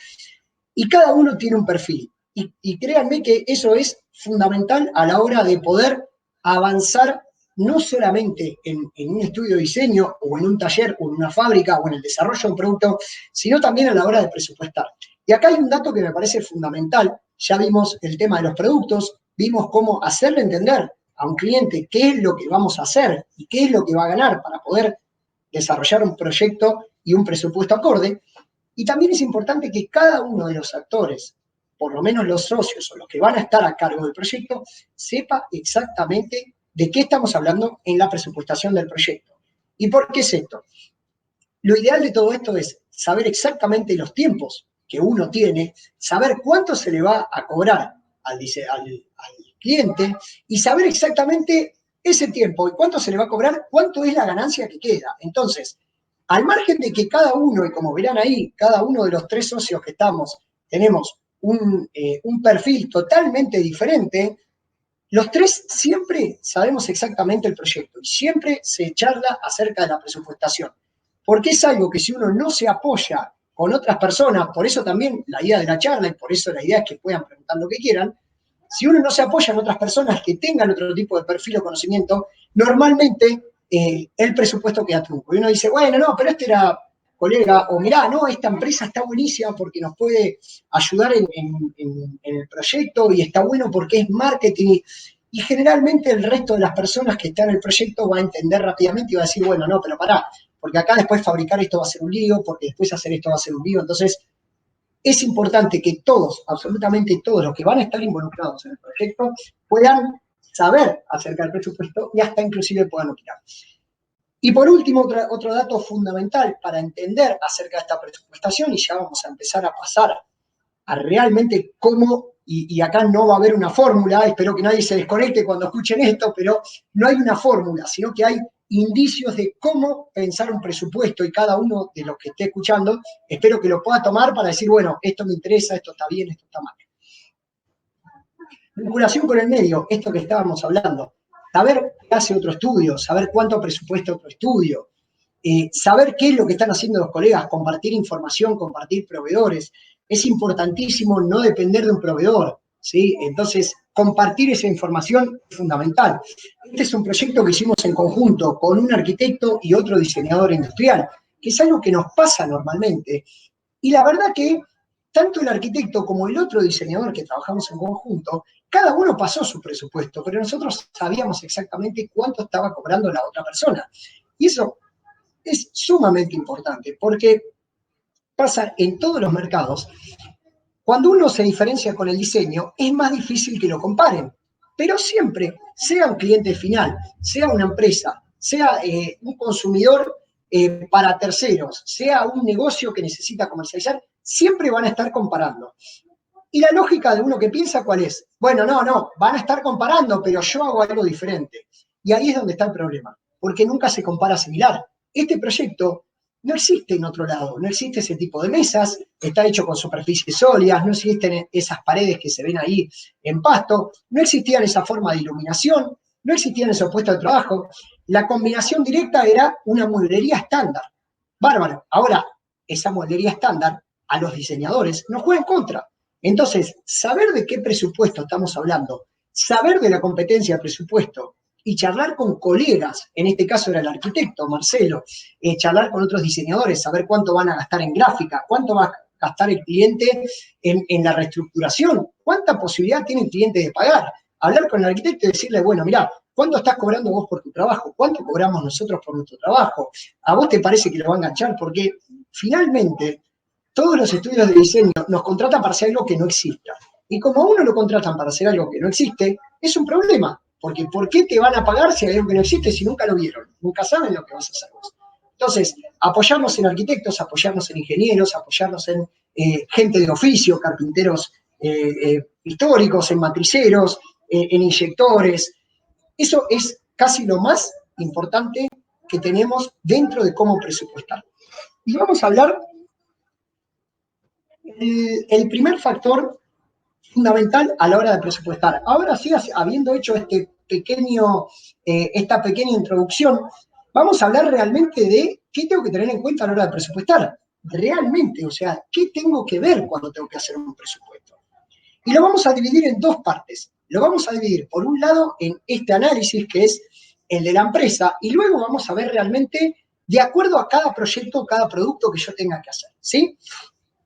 Y cada uno tiene un perfil. Y créanme que eso es fundamental a la hora de poder avanzar no solamente en un estudio de diseño o en un taller o en una fábrica o en el desarrollo de un producto, sino también a la hora de presupuestar. Y acá hay un dato que me parece fundamental. Ya vimos el tema de los productos, vimos cómo hacerle entender a un cliente qué es lo que vamos a hacer y qué es lo que va a ganar para poder desarrollar un proyecto y un presupuesto acorde. Y también es importante que cada uno de los actores, por lo menos los socios o los que van a estar a cargo del proyecto, sepa exactamente de qué estamos hablando en la presupuestación del proyecto. ¿Y por qué es esto? Lo ideal de todo esto es saber exactamente los tiempos que uno tiene, saber cuánto se le va a cobrar al cliente y saber exactamente ese tiempo y cuánto se le va a cobrar, cuánto es la ganancia que queda. Entonces, al margen de que cada uno, y como verán ahí, cada uno de los 3 socios que estamos, tenemos un perfil totalmente diferente, los 3 siempre sabemos exactamente el proyecto y siempre se charla acerca de la presupuestación. Porque es algo que si uno no se apoya con otras personas, por eso también la idea de la charla y por eso la idea es que puedan preguntar lo que quieran, si uno no se apoya en otras personas que tengan otro tipo de perfil o conocimiento, normalmente el presupuesto queda trunco. Y uno dice, bueno, no, pero este era colega, o mirá, no, esta empresa está buenísima porque nos puede ayudar en el proyecto y está bueno porque es marketing. y generalmente el resto de las personas que están en el proyecto va a entender rápidamente y va a decir, bueno, no, pero pará, porque acá después fabricar esto va a ser un lío, porque después hacer esto va a ser un lío. Entonces, es importante que todos, absolutamente todos los que van a estar involucrados en el proyecto, puedan saber acerca del presupuesto y hasta inclusive puedan opinar. Y por último, otro dato fundamental para entender acerca de esta presupuestación, y ya vamos a empezar a pasar a realmente cómo, y acá no va a haber una fórmula, espero que nadie se desconecte cuando escuchen esto, pero no hay una fórmula, sino que hay indicios de cómo pensar un presupuesto y cada uno de los que esté escuchando, espero que lo pueda tomar para decir, bueno, esto me interesa, esto está bien, esto está mal. Vinculación con el medio, esto que estábamos hablando. Saber qué hace otro estudio, saber cuánto presupuesta otro estudio, saber qué es lo que están haciendo los colegas, compartir información, compartir proveedores. Es importantísimo no depender de un proveedor, ¿sí? Entonces, compartir esa información es fundamental. Este es un proyecto que hicimos en conjunto con un arquitecto y otro diseñador industrial, que es algo que nos pasa normalmente. Y la verdad que tanto el arquitecto como el otro diseñador que trabajamos en conjunto, cada uno pasó su presupuesto, pero nosotros sabíamos exactamente cuánto estaba cobrando la otra persona. Y eso es sumamente importante, porque pasa en todos los mercados. Cuando uno se diferencia con el diseño, es más difícil que lo comparen. Pero siempre, sea un cliente final, sea una empresa, sea un consumidor para terceros, sea un negocio que necesita comercializar, siempre van a estar comparando. Y la lógica de uno que piensa, ¿cuál es? Bueno, no, van a estar comparando, pero yo hago algo diferente. Y ahí es donde está el problema, porque nunca se compara similar. Este proyecto no existe en otro lado, no existe ese tipo de mesas, está hecho con superficies sólidas, no existen esas paredes que se ven ahí en pasto, no existían esa forma de iluminación, no existían esos puestos de trabajo. La combinación directa era una mueblería estándar. Bárbaro. Ahora, esa mueblería estándar a los diseñadores nos juega en contra. Entonces, saber de qué presupuesto estamos hablando, saber de la competencia de presupuesto y charlar con colegas, en este caso era el arquitecto, Marcelo, charlar con otros diseñadores, saber cuánto van a gastar en gráfica, cuánto va a gastar el cliente en la reestructuración, cuánta posibilidad tiene el cliente de pagar. Hablar con el arquitecto y decirle, bueno, mirá, ¿cuánto estás cobrando vos por tu trabajo? ¿Cuánto cobramos nosotros por nuestro trabajo? ¿A vos te parece que lo va a enganchar? Porque finalmente todos los estudios de diseño nos contratan para hacer algo que no exista. Y como a uno lo contratan para hacer algo que no existe, es un problema. Porque ¿por qué te van a pagar si hay algo que no existe si nunca lo vieron? Nunca saben lo que vas a hacer vos. Entonces, apoyarnos en arquitectos, apoyarnos en ingenieros, apoyarnos en gente de oficio, carpinteros históricos, en matriceros, en inyectores. Eso es casi lo más importante que tenemos dentro de cómo presupuestar. Y vamos a hablar el primer factor fundamental a la hora de presupuestar. Ahora sí, habiendo hecho esta pequeña introducción, vamos a hablar realmente de qué tengo que tener en cuenta a la hora de presupuestar. Realmente, o sea, ¿qué tengo que ver cuando tengo que hacer un presupuesto? Y lo vamos a dividir en dos partes. Lo vamos a dividir, por un lado, en este análisis, que es el de la empresa, y luego vamos a ver realmente de acuerdo a cada proyecto, cada producto que yo tenga que hacer, ¿sí?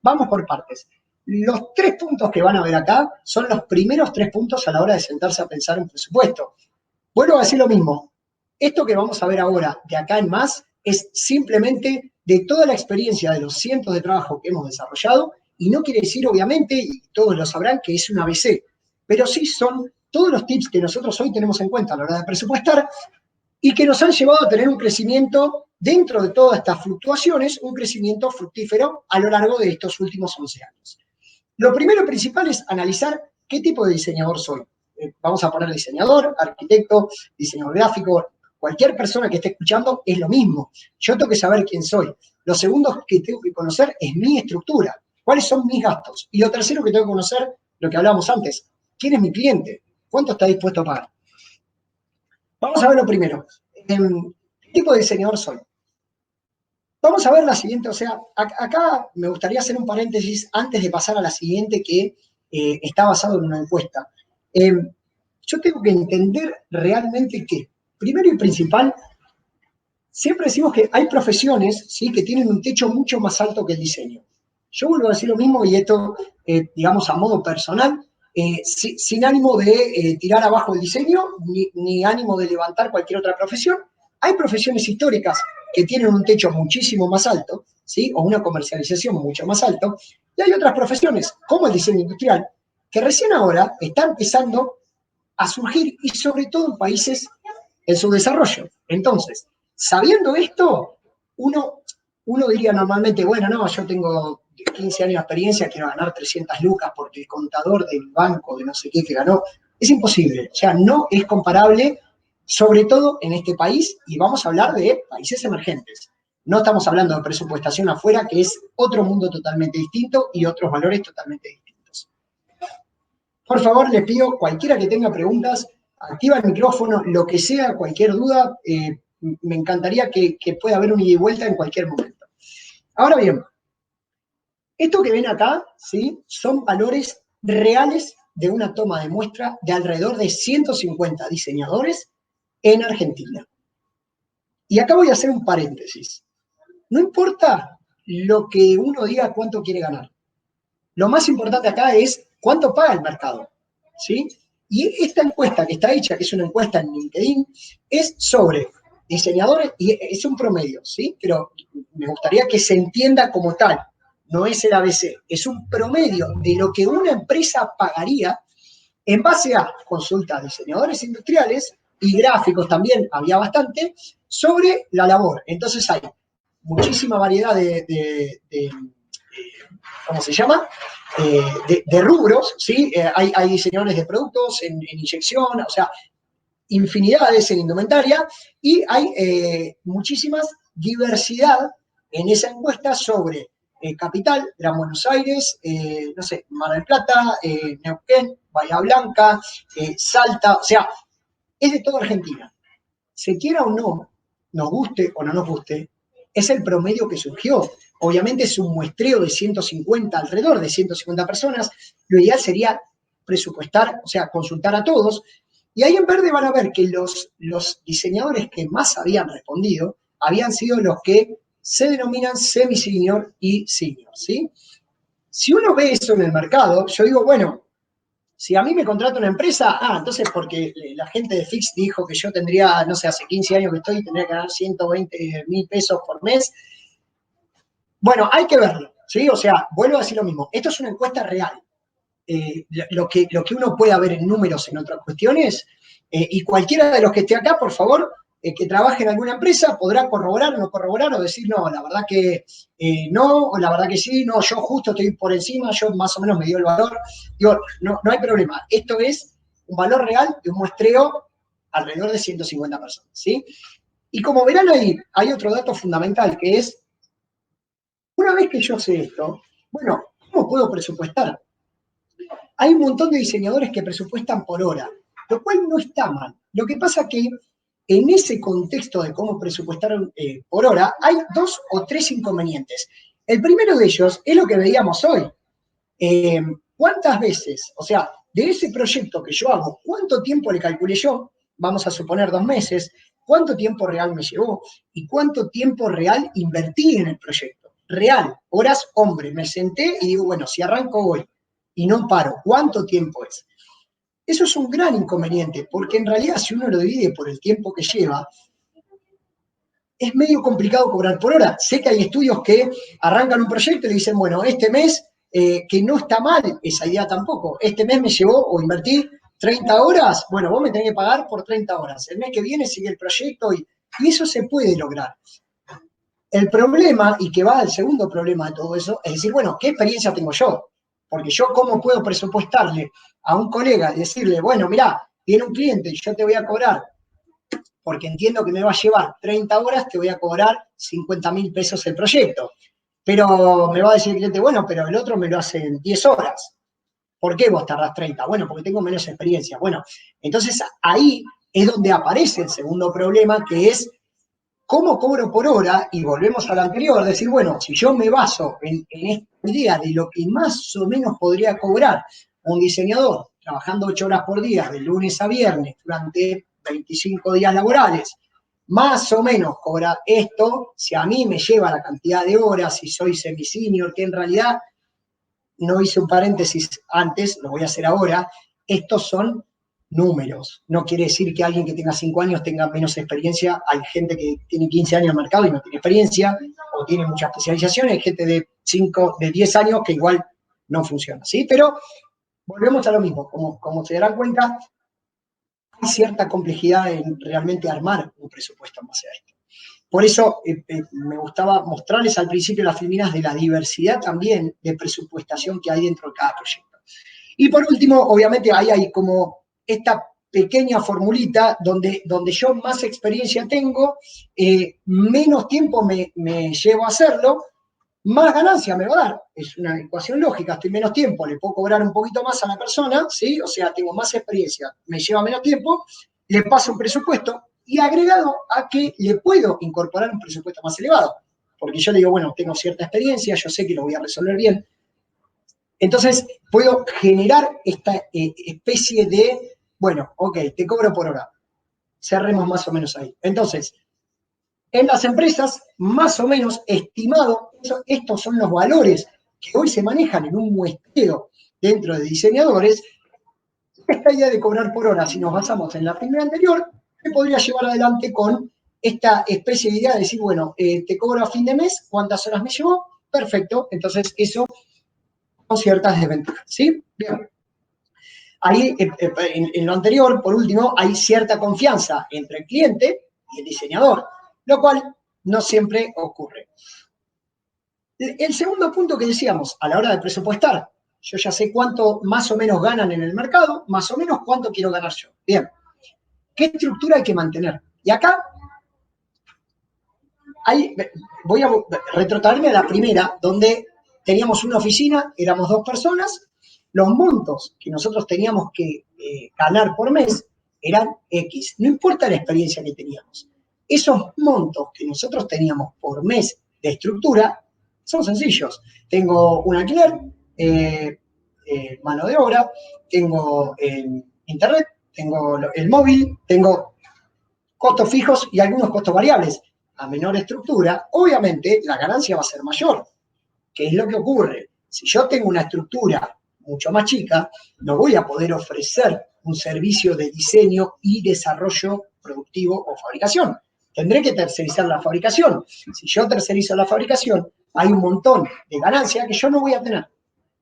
Vamos por partes. Los 3 puntos que van a ver acá son los primeros 3 puntos a la hora de sentarse a pensar en presupuesto. Vuelvo a decir lo mismo. Esto que vamos a ver ahora, de acá en más, es simplemente de toda la experiencia de los cientos de trabajos que hemos desarrollado, y no quiere decir, obviamente, y todos lo sabrán, que es un ABC, pero sí son todos los tips que nosotros hoy tenemos en cuenta a la hora de presupuestar y que nos han llevado a tener un crecimiento dentro de todas estas fluctuaciones, un crecimiento fructífero a lo largo de estos últimos 11 años. Lo primero y principal es analizar qué tipo de diseñador soy. Vamos a poner diseñador, arquitecto, diseñador gráfico, cualquier persona que esté escuchando es lo mismo. Yo tengo que saber quién soy. Lo segundo que tengo que conocer es mi estructura, cuáles son mis gastos. Y lo tercero que tengo que conocer, lo que hablábamos antes, quién es mi cliente, cuánto está dispuesto a pagar. Vamos a ver lo primero. ¿Qué tipo de diseñador soy? Vamos a ver la siguiente, o sea, acá me gustaría hacer un paréntesis antes de pasar a la siguiente que está basado en una encuesta. Yo tengo que entender realmente que, primero y principal, siempre decimos que hay profesiones, ¿sí?, que tienen un techo mucho más alto que el diseño. Yo vuelvo a decir lo mismo y esto, digamos, a modo personal, sin ánimo de tirar abajo el diseño, ni ánimo de levantar cualquier otra profesión. Hay profesiones históricas que tienen un techo muchísimo más alto, ¿sí? O una comercialización mucho más alto, y hay otras profesiones, como el diseño industrial, que recién ahora están empezando a surgir, y sobre todo en países en su desarrollo. Entonces, sabiendo esto, uno diría normalmente, bueno, no, yo tengo 15 años de experiencia, quiero ganar 300 lucas porque el contador del banco de no sé qué que ganó, es imposible, o sea, no es comparable, sobre todo en este país, y vamos a hablar de países emergentes. No estamos hablando de presupuestación afuera, que es otro mundo totalmente distinto y otros valores totalmente distintos. Por favor, les pido, cualquiera que tenga preguntas, activa el micrófono, lo que sea, cualquier duda, me encantaría que pueda haber un ida y vuelta en cualquier momento. Ahora bien, esto que ven acá, ¿sí? Son valores reales de una toma de muestra de alrededor de 150 diseñadores en Argentina. Y acá voy a hacer un paréntesis. No importa lo que uno diga cuánto quiere ganar. Lo más importante acá es cuánto paga el mercado, ¿sí? Y esta encuesta que está hecha, que es una encuesta en LinkedIn, es sobre diseñadores, y es un promedio, ¿sí? Pero me gustaría que se entienda como tal, no es el ABC, es un promedio de lo que una empresa pagaría en base a consultas de diseñadores industriales y gráficos también, había bastante, sobre la labor. Entonces hay muchísima variedad de ¿cómo se llama? De rubros, ¿sí? Hay diseñadores de productos en inyección, o sea, infinidades en indumentaria, y hay muchísimas diversidad en esa encuesta sobre Capital, Gran Buenos Aires, no sé, Mar del Plata, Neuquén, Bahía Blanca, Salta, o sea, es de toda Argentina. Se quiera o no, nos guste o no nos guste, es el promedio que surgió. Obviamente es un muestreo de 150, alrededor de 150 personas. Lo ideal sería presupuestar, o sea, consultar a todos. Y ahí en verde van a ver que los diseñadores que más habían respondido habían sido los que se denominan semi-senior y senior, ¿sí? Si uno ve eso en el mercado, yo digo, bueno, si a mí me contrata una empresa, entonces porque la gente de Fix dijo que yo tendría, no sé, hace 15 años que estoy, tendría que ganar 120.000 pesos por mes. Bueno, hay que verlo, ¿sí? O sea, vuelvo a decir lo mismo. Esto es una encuesta real. Lo que uno pueda ver en números en otras cuestiones, y cualquiera de los que esté acá, por favor, que trabaje en alguna empresa, podrá corroborar o no corroborar o decir, no, la verdad que no, o la verdad que sí, no, yo justo estoy por encima, yo más o menos me dio el valor. Digo, no hay problema. Esto es un valor real de un muestreo alrededor de 150 personas, ¿sí? Y como verán ahí, hay otro dato fundamental que es, una vez que yo sé esto, bueno, ¿cómo puedo presupuestar? Hay un montón de diseñadores que presupuestan por hora, lo cual no está mal. Lo que pasa que en ese contexto de cómo presupuestar por hora, hay 2 o 3 inconvenientes. El primero de ellos es lo que veíamos hoy. ¿Cuántas veces, o sea, de ese proyecto que yo hago, cuánto tiempo le calculé yo? Vamos a suponer 2 meses. ¿Cuánto tiempo real me llevó? ¿Y cuánto tiempo real invertí en el proyecto? Real, horas hombre. Me senté y digo, bueno, si arranco hoy y no paro, ¿cuánto tiempo es? Eso es un gran inconveniente, porque en realidad si uno lo divide por el tiempo que lleva, es medio complicado cobrar por hora. Sé que hay estudios que arrancan un proyecto y le dicen, bueno, este mes, que no está mal esa idea tampoco, este mes me llevó o invertí 30 horas, bueno, vos me tenés que pagar por 30 horas. El mes que viene sigue el proyecto y eso se puede lograr. El problema, y que va al segundo problema de todo eso, es decir, bueno, ¿qué experiencia tengo yo? Porque yo, ¿cómo puedo presupuestarle a un colega y decirle, bueno, mirá, viene un cliente y yo te voy a cobrar, porque entiendo que me va a llevar 30 horas, te voy a cobrar 50.000 pesos el proyecto. Pero me va a decir el cliente, bueno, pero el otro me lo hace en 10 horas. ¿Por qué vos tardás 30? Bueno, porque tengo menos experiencia. Bueno, entonces ahí es donde aparece el segundo problema, que es ¿cómo cobro por hora? Y volvemos a lo anterior, decir, bueno, si yo me baso en esta idea de lo que más o menos podría cobrar un diseñador trabajando 8 horas por día, de lunes a viernes, durante 25 días laborales, más o menos cobra esto, si a mí me lleva la cantidad de horas, si soy semi-senior, que en realidad no hice un paréntesis antes, lo voy a hacer ahora, estos son números. No quiere decir que alguien que tenga 5 años tenga menos experiencia. Hay gente que tiene 15 años en el mercado y no tiene experiencia, o tiene mucha especialización. Hay gente de 10 años que igual no funciona, ¿sí? Pero volvemos a lo mismo. Como se darán cuenta, hay cierta complejidad en realmente armar un presupuesto en base a esto. Por eso me gustaba mostrarles al principio las filminas de la diversidad también de presupuestación que hay dentro de cada proyecto. Y por último, obviamente, ahí hay como esta pequeña formulita donde yo más experiencia tengo, menos tiempo me llevo a hacerlo, más ganancia me va a dar. Es una ecuación lógica, estoy menos tiempo, le puedo cobrar un poquito más a la persona, ¿sí? O sea, tengo más experiencia, me lleva menos tiempo, le paso un presupuesto y agregado a que le puedo incorporar un presupuesto más elevado. Porque yo le digo, bueno, tengo cierta experiencia, yo sé que lo voy a resolver bien. Entonces, puedo generar esta especie de, bueno, ok, te cobro por hora. Cerremos más o menos ahí. Entonces, en las empresas, más o menos estimado, estos son los valores que hoy se manejan en un muestreo dentro de diseñadores. Esta idea de cobrar por hora, si nos basamos en la primera anterior, se podría llevar adelante con esta especie de idea de decir, bueno, te cobro a fin de mes, ¿cuántas horas me llevó? Perfecto, entonces eso con ciertas desventajas, ¿sí? Bien. Ahí, en lo anterior, por último, hay cierta confianza entre el cliente y el diseñador, lo cual no siempre ocurre. El segundo punto que decíamos, a la hora de presupuestar, yo ya sé cuánto más o menos ganan en el mercado, más o menos cuánto quiero ganar yo. Bien, ¿qué estructura hay que mantener? Y acá voy a retrotraerme a la primera, donde teníamos una oficina, éramos 2 personas, los montos que nosotros teníamos que ganar por mes eran X, no importa la experiencia que teníamos. Esos montos que nosotros teníamos por mes de estructura son sencillos. Tengo un alquiler, mano de obra, tengo internet, tengo el móvil, tengo costos fijos y algunos costos variables. A menor estructura, obviamente la ganancia va a ser mayor. ¿Qué es lo que ocurre? Si yo tengo una estructura mucho más chica, no voy a poder ofrecer un servicio de diseño y desarrollo productivo o fabricación. Tendré que tercerizar la fabricación. Si yo tercerizo la fabricación, hay un montón de ganancia que yo no voy a tener.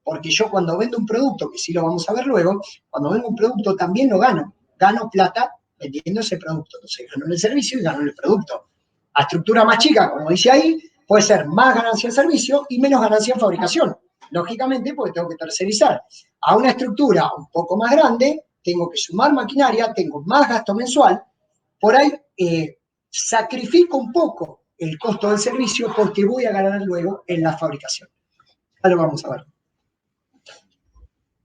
Porque yo cuando vendo un producto, que sí lo vamos a ver luego, cuando vendo un producto también lo gano. Gano plata vendiendo ese producto. Entonces gano en el servicio y gano en el producto. A estructura más chica, como dice ahí, puede ser más ganancia en servicio y menos ganancia en fabricación. Lógicamente, porque tengo que tercerizar. A una estructura un poco más grande, tengo que sumar maquinaria, tengo más gasto mensual. Por ahí sacrifico un poco el costo del servicio porque voy a ganar luego en la fabricación. Ya lo vamos a ver.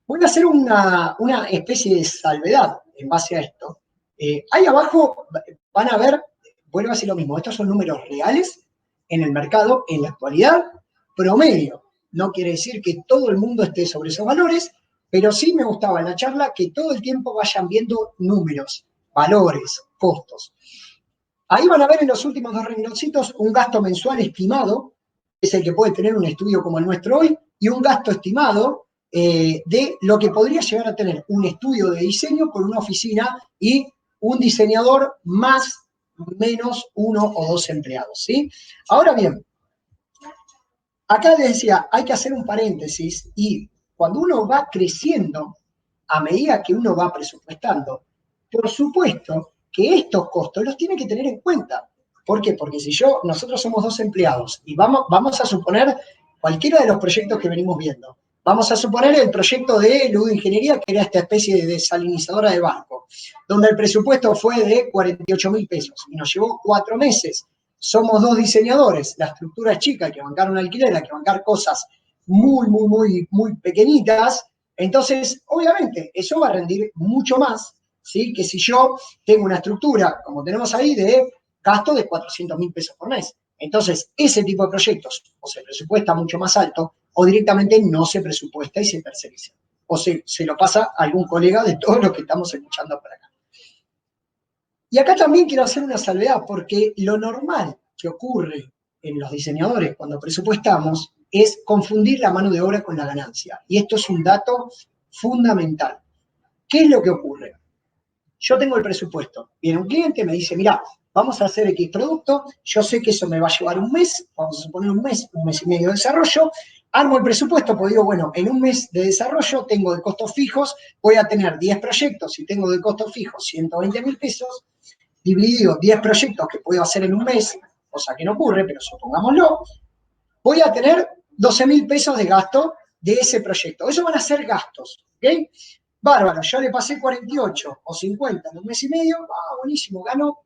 Voy a hacer una especie de salvedad en base a esto. Ahí abajo van a ver, vuelvo a decir lo mismo, estos son números reales en el mercado, en la actualidad, promedio. No quiere decir que todo el mundo esté sobre esos valores, pero sí me gustaba en la charla que todo el tiempo vayan viendo números, valores, costos. Ahí van a ver en los últimos 2 rengloncitos un gasto mensual estimado, que es el que puede tener un estudio como el nuestro hoy, y un gasto estimado de lo que podría llegar a tener un estudio de diseño con una oficina y un diseñador más menos 1 o 2 empleados, ¿sí? Ahora bien, acá les decía, hay que hacer un paréntesis y cuando uno va creciendo, a medida que uno va presupuestando, por supuesto que estos costos los tiene que tener en cuenta. ¿Por qué? Porque si nosotros somos 2 empleados y vamos a suponer cualquiera de los proyectos que venimos viendo. Vamos a suponer el proyecto de Ludo Ingeniería, que era esta especie de desalinizadora de barco, donde el presupuesto fue de 48.000 pesos y nos llevó 4 meses. Somos 2 diseñadores, la estructura es chica, hay que bancar un alquiler, hay que bancar cosas muy pequeñitas. Entonces, obviamente, eso va a rendir mucho más, ¿sí? Que si yo tengo una estructura, como tenemos ahí, de gasto de 400.000 pesos por mes. Entonces, ese tipo de proyectos o se presupuesta mucho más alto o directamente no se presupuesta y se terceriza. O se lo pasa a algún colega de todos los que estamos escuchando por acá. Y acá también quiero hacer una salvedad, porque lo normal que ocurre en los diseñadores cuando presupuestamos es confundir la mano de obra con la ganancia. Y esto es un dato fundamental. ¿Qué es lo que ocurre? Yo tengo el presupuesto. Viene un cliente, me dice, mira, vamos a hacer X producto, yo sé que eso me va a llevar un mes, vamos a suponer un mes y medio de desarrollo, armo el presupuesto, pues digo, bueno, en un mes de desarrollo tengo de costos fijos, voy a tener 10 proyectos y tengo de costos fijos 120.000 pesos, dividido 10 proyectos que puedo hacer en un mes, cosa que no ocurre, pero supongámoslo, voy a tener 12.000 pesos de gasto de ese proyecto. Esos van a ser gastos, ¿ok? Bárbaro, yo le pasé 48 o 50 en un mes y medio, buenísimo, gano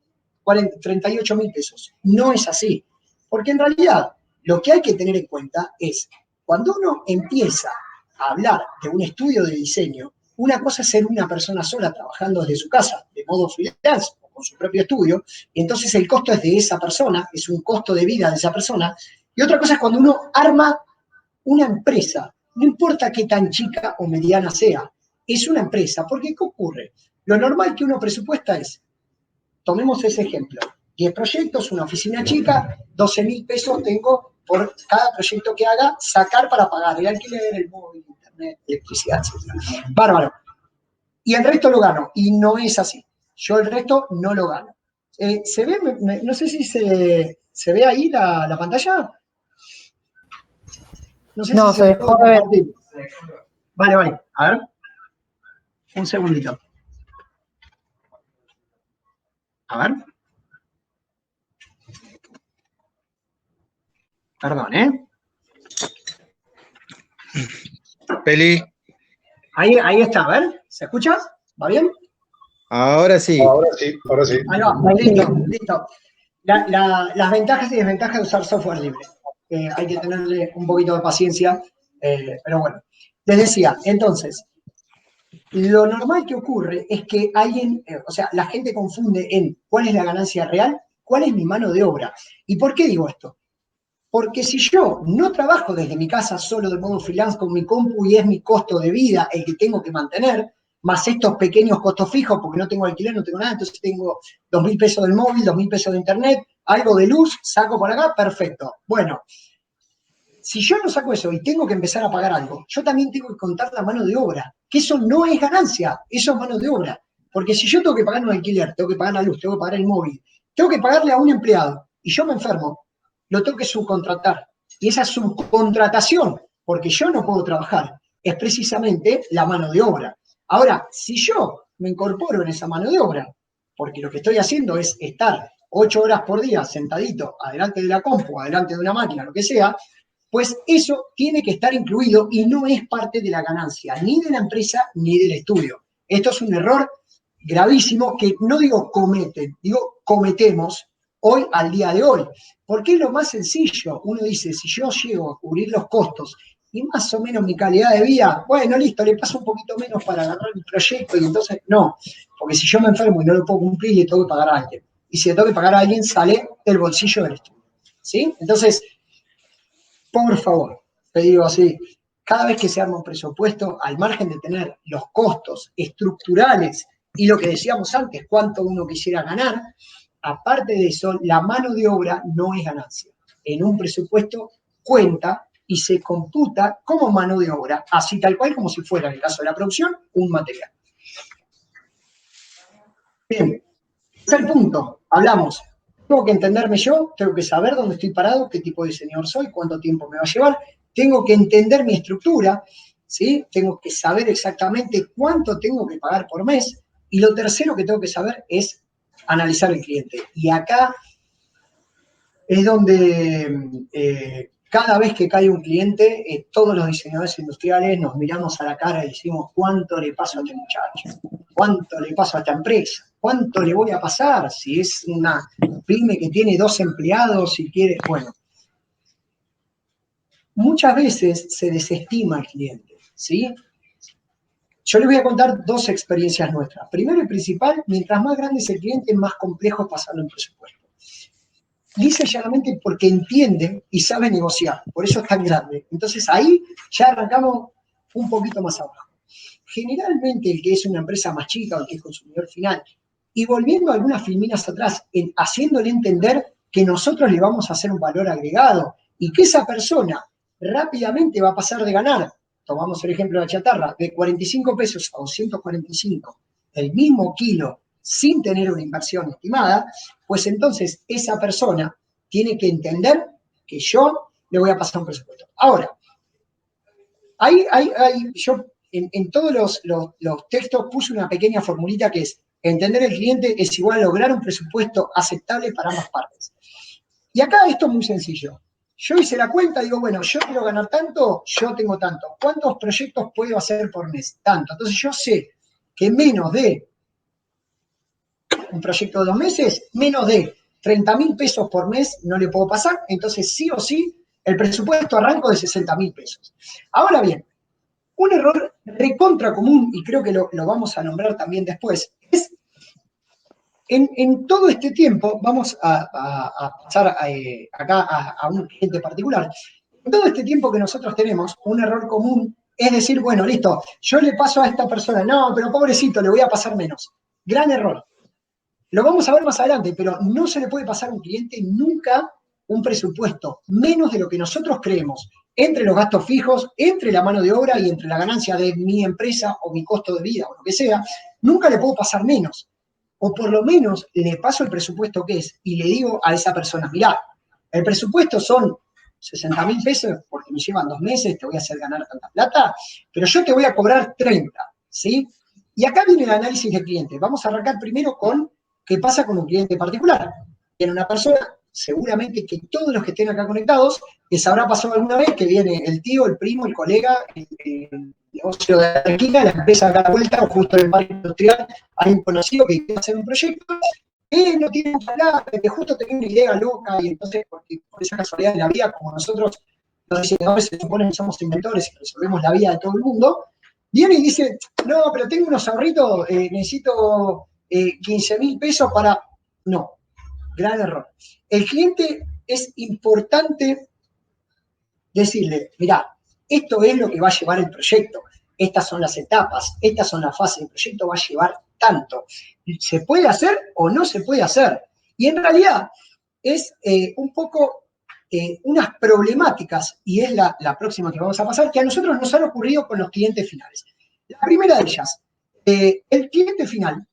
38.000 pesos. No es así, porque en realidad lo que hay que tener en cuenta es, cuando uno empieza a hablar de un estudio de diseño, una cosa es ser una persona sola trabajando desde su casa, de modo freelance, o con su propio estudio, y entonces el costo es de esa persona, es un costo de vida de esa persona, y otra cosa es cuando uno arma una empresa, no importa qué tan chica o mediana sea, es una empresa, porque ¿qué ocurre? Lo normal que uno presupuesta es, tomemos ese ejemplo, 10 proyectos, una oficina chica, 12.000 pesos tengo por cada proyecto que haga, sacar para pagar el alquiler, el móvil, internet, electricidad, etc. Bárbaro. Y el resto lo gano, y no es así. Yo el resto no lo gano. ¿Se ve? No sé si se ve ahí la pantalla. No sé No, si se se dejó puede de ver. compartir. Vale. A ver. Un segundito. A ver. Perdón, ¿eh? Peli, Ahí está, a ver. ¿Se escucha? ¿Va bien? ahora sí. Ahora sí, ahora sí. Ahí va. Listo. Las ventajas y desventajas de usar software libre. Hay que tenerle un poquito de paciencia, pero bueno. Les decía, entonces, lo normal que ocurre es que la gente confunde en cuál es la ganancia real, cuál es mi mano de obra. ¿Y por qué digo esto? Porque si yo no trabajo desde mi casa solo de modo freelance con mi compu y es mi costo de vida el que tengo que mantener, más estos pequeños costos fijos, porque no tengo alquiler, no tengo nada, entonces tengo 2.000 pesos del móvil, 2.000 pesos de internet, algo de luz, saco por acá, perfecto. Bueno, si yo no saco eso y tengo que empezar a pagar algo, yo también tengo que contar la mano de obra, que eso no es ganancia, eso es mano de obra. Porque si yo tengo que pagar un alquiler, tengo que pagar la luz, tengo que pagar el móvil, tengo que pagarle a un empleado y yo me enfermo, lo tengo que subcontratar. Y esa subcontratación, porque yo no puedo trabajar, es precisamente la mano de obra. Ahora, si yo me incorporo en esa mano de obra, porque lo que estoy haciendo es estar 8 horas por día sentadito adelante de la compu, adelante de una máquina, lo que sea, pues eso tiene que estar incluido y no es parte de la ganancia, ni de la empresa ni del estudio. Esto es un error gravísimo que no digo cometen, digo cometemos hoy al día de hoy. Porque es lo más sencillo. Uno dice, si yo llego a cubrir los costos y más o menos mi calidad de vida, bueno, listo, le paso un poquito menos para agarrar mi proyecto y entonces no. Porque si yo me enfermo y no lo puedo cumplir, le tengo que pagar a alguien. Y si le tengo que pagar a alguien, sale del bolsillo del estudio. ¿Sí? Entonces, por favor, te digo así, cada vez que se arma un presupuesto, al margen de tener los costos estructurales y lo que decíamos antes, cuánto uno quisiera ganar, aparte de eso, la mano de obra no es ganancia. En un presupuesto cuenta y se computa como mano de obra, así tal cual como si fuera, en el caso de la producción, un material. Bien, tercer punto, hablamos. Tengo que entenderme yo, tengo que saber dónde estoy parado, qué tipo de diseñador soy, cuánto tiempo me va a llevar, tengo que entender mi estructura, ¿sí? Tengo que saber exactamente cuánto tengo que pagar por mes, y lo tercero que tengo que saber es analizar el cliente. Y acá es donde cada vez que cae un cliente, todos los diseñadores industriales nos miramos a la cara y decimos, ¿cuánto le paso a este muchacho? ¿Cuánto le paso a esta empresa? ¿Cuánto le voy a pasar si es una pyme que tiene 2 empleados y quiere? Bueno, muchas veces se desestima al cliente, ¿sí? Yo les voy a contar 2 experiencias nuestras. Primero y principal, mientras más grande es el cliente, más complejo es pasarlo en presupuesto. Lisa y llanamente porque entiende y sabe negociar, por eso es tan grande. Entonces ahí ya arrancamos un poquito más abajo. Generalmente el que es una empresa más chica o el que es consumidor final, y volviendo algunas filminas atrás, haciéndole entender que nosotros le vamos a hacer un valor agregado y que esa persona rápidamente va a pasar de ganar, tomamos el ejemplo de la chatarra, de 45 pesos a 245, el mismo kilo, sin tener una inversión estimada, pues entonces esa persona tiene que entender que yo le voy a pasar un presupuesto. Ahora, yo en todos los textos puse una pequeña formulita que es: entender el cliente es igual a lograr un presupuesto aceptable para ambas partes. Y acá esto es muy sencillo. Yo hice la cuenta, digo, bueno, yo quiero ganar tanto, yo tengo tanto. ¿Cuántos proyectos puedo hacer por mes? Tanto. Entonces yo sé que menos de un proyecto de 2 meses, menos de 30.000 pesos por mes no le puedo pasar. Entonces sí o sí, el presupuesto arranco de 60.000 pesos. Ahora bien, un error recontra común, y creo que lo vamos a nombrar también después, es en todo este tiempo, vamos a pasar acá a un cliente particular, en todo este tiempo que nosotros tenemos, un error común es decir, bueno, listo, yo le paso a esta persona, no, pero pobrecito, le voy a pasar menos. Gran error. Lo vamos a ver más adelante, pero no se le puede pasar a un cliente nunca un presupuesto menos de lo que nosotros creemos, entre los gastos fijos, entre la mano de obra y entre la ganancia de mi empresa o mi costo de vida o lo que sea, nunca le puedo pasar menos. O por lo menos le paso el presupuesto que es y le digo a esa persona, mirá, el presupuesto son 60.000 pesos porque me llevan 2 meses, te voy a hacer ganar tanta plata, pero yo te voy a cobrar 30, ¿sí? Y acá viene el análisis del cliente. Vamos a arrancar primero con qué pasa con un cliente particular. Tiene una persona, seguramente que todos los que estén acá conectados, les habrá pasado alguna vez que viene el tío, el primo, el colega, el negocio de la esquina, la empresa acá a la vuelta, o justo en el parque industrial, hay un conocido que quiere hacer un proyecto, no tiene mucha plata, que justo tenía una idea loca, y entonces, porque por esa casualidad de la vida, como nosotros, los diseñadores se supone que somos inventores y resolvemos la vida de todo el mundo, viene y dice, no, pero tengo unos ahorritos, necesito 15.000 pesos para... No, gran error. El cliente es importante decirle, mirá, esto es lo que va a llevar el proyecto, estas son las etapas, estas son las fases, el proyecto va a llevar tanto. ¿Se puede hacer o no se puede hacer? Y en realidad es un poco unas problemáticas, y es la próxima que vamos a pasar, que a nosotros nos han ocurrido con los clientes finales. La primera de ellas, el cliente final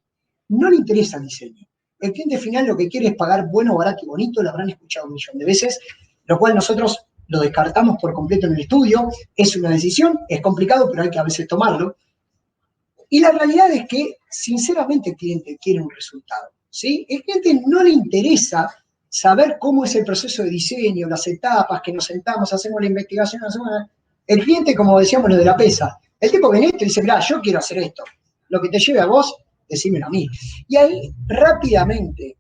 no le interesa el diseño. El cliente final lo que quiere es pagar bueno, barato y bonito, lo habrán escuchado 1.000.000 de veces, lo cual nosotros lo descartamos por completo en el estudio. Es una decisión, es complicado, pero hay que a veces tomarlo. Y la realidad es que, sinceramente, el cliente quiere un resultado, ¿sí? El cliente no le interesa saber cómo es el proceso de diseño, las etapas, que nos sentamos, hacemos la investigación, El cliente, como decíamos, lo de la pesa. El tipo viene y dice, mirá, yo quiero hacer esto. Lo que te lleve a vos, decímelo a mí. Y ahí, rápidamente,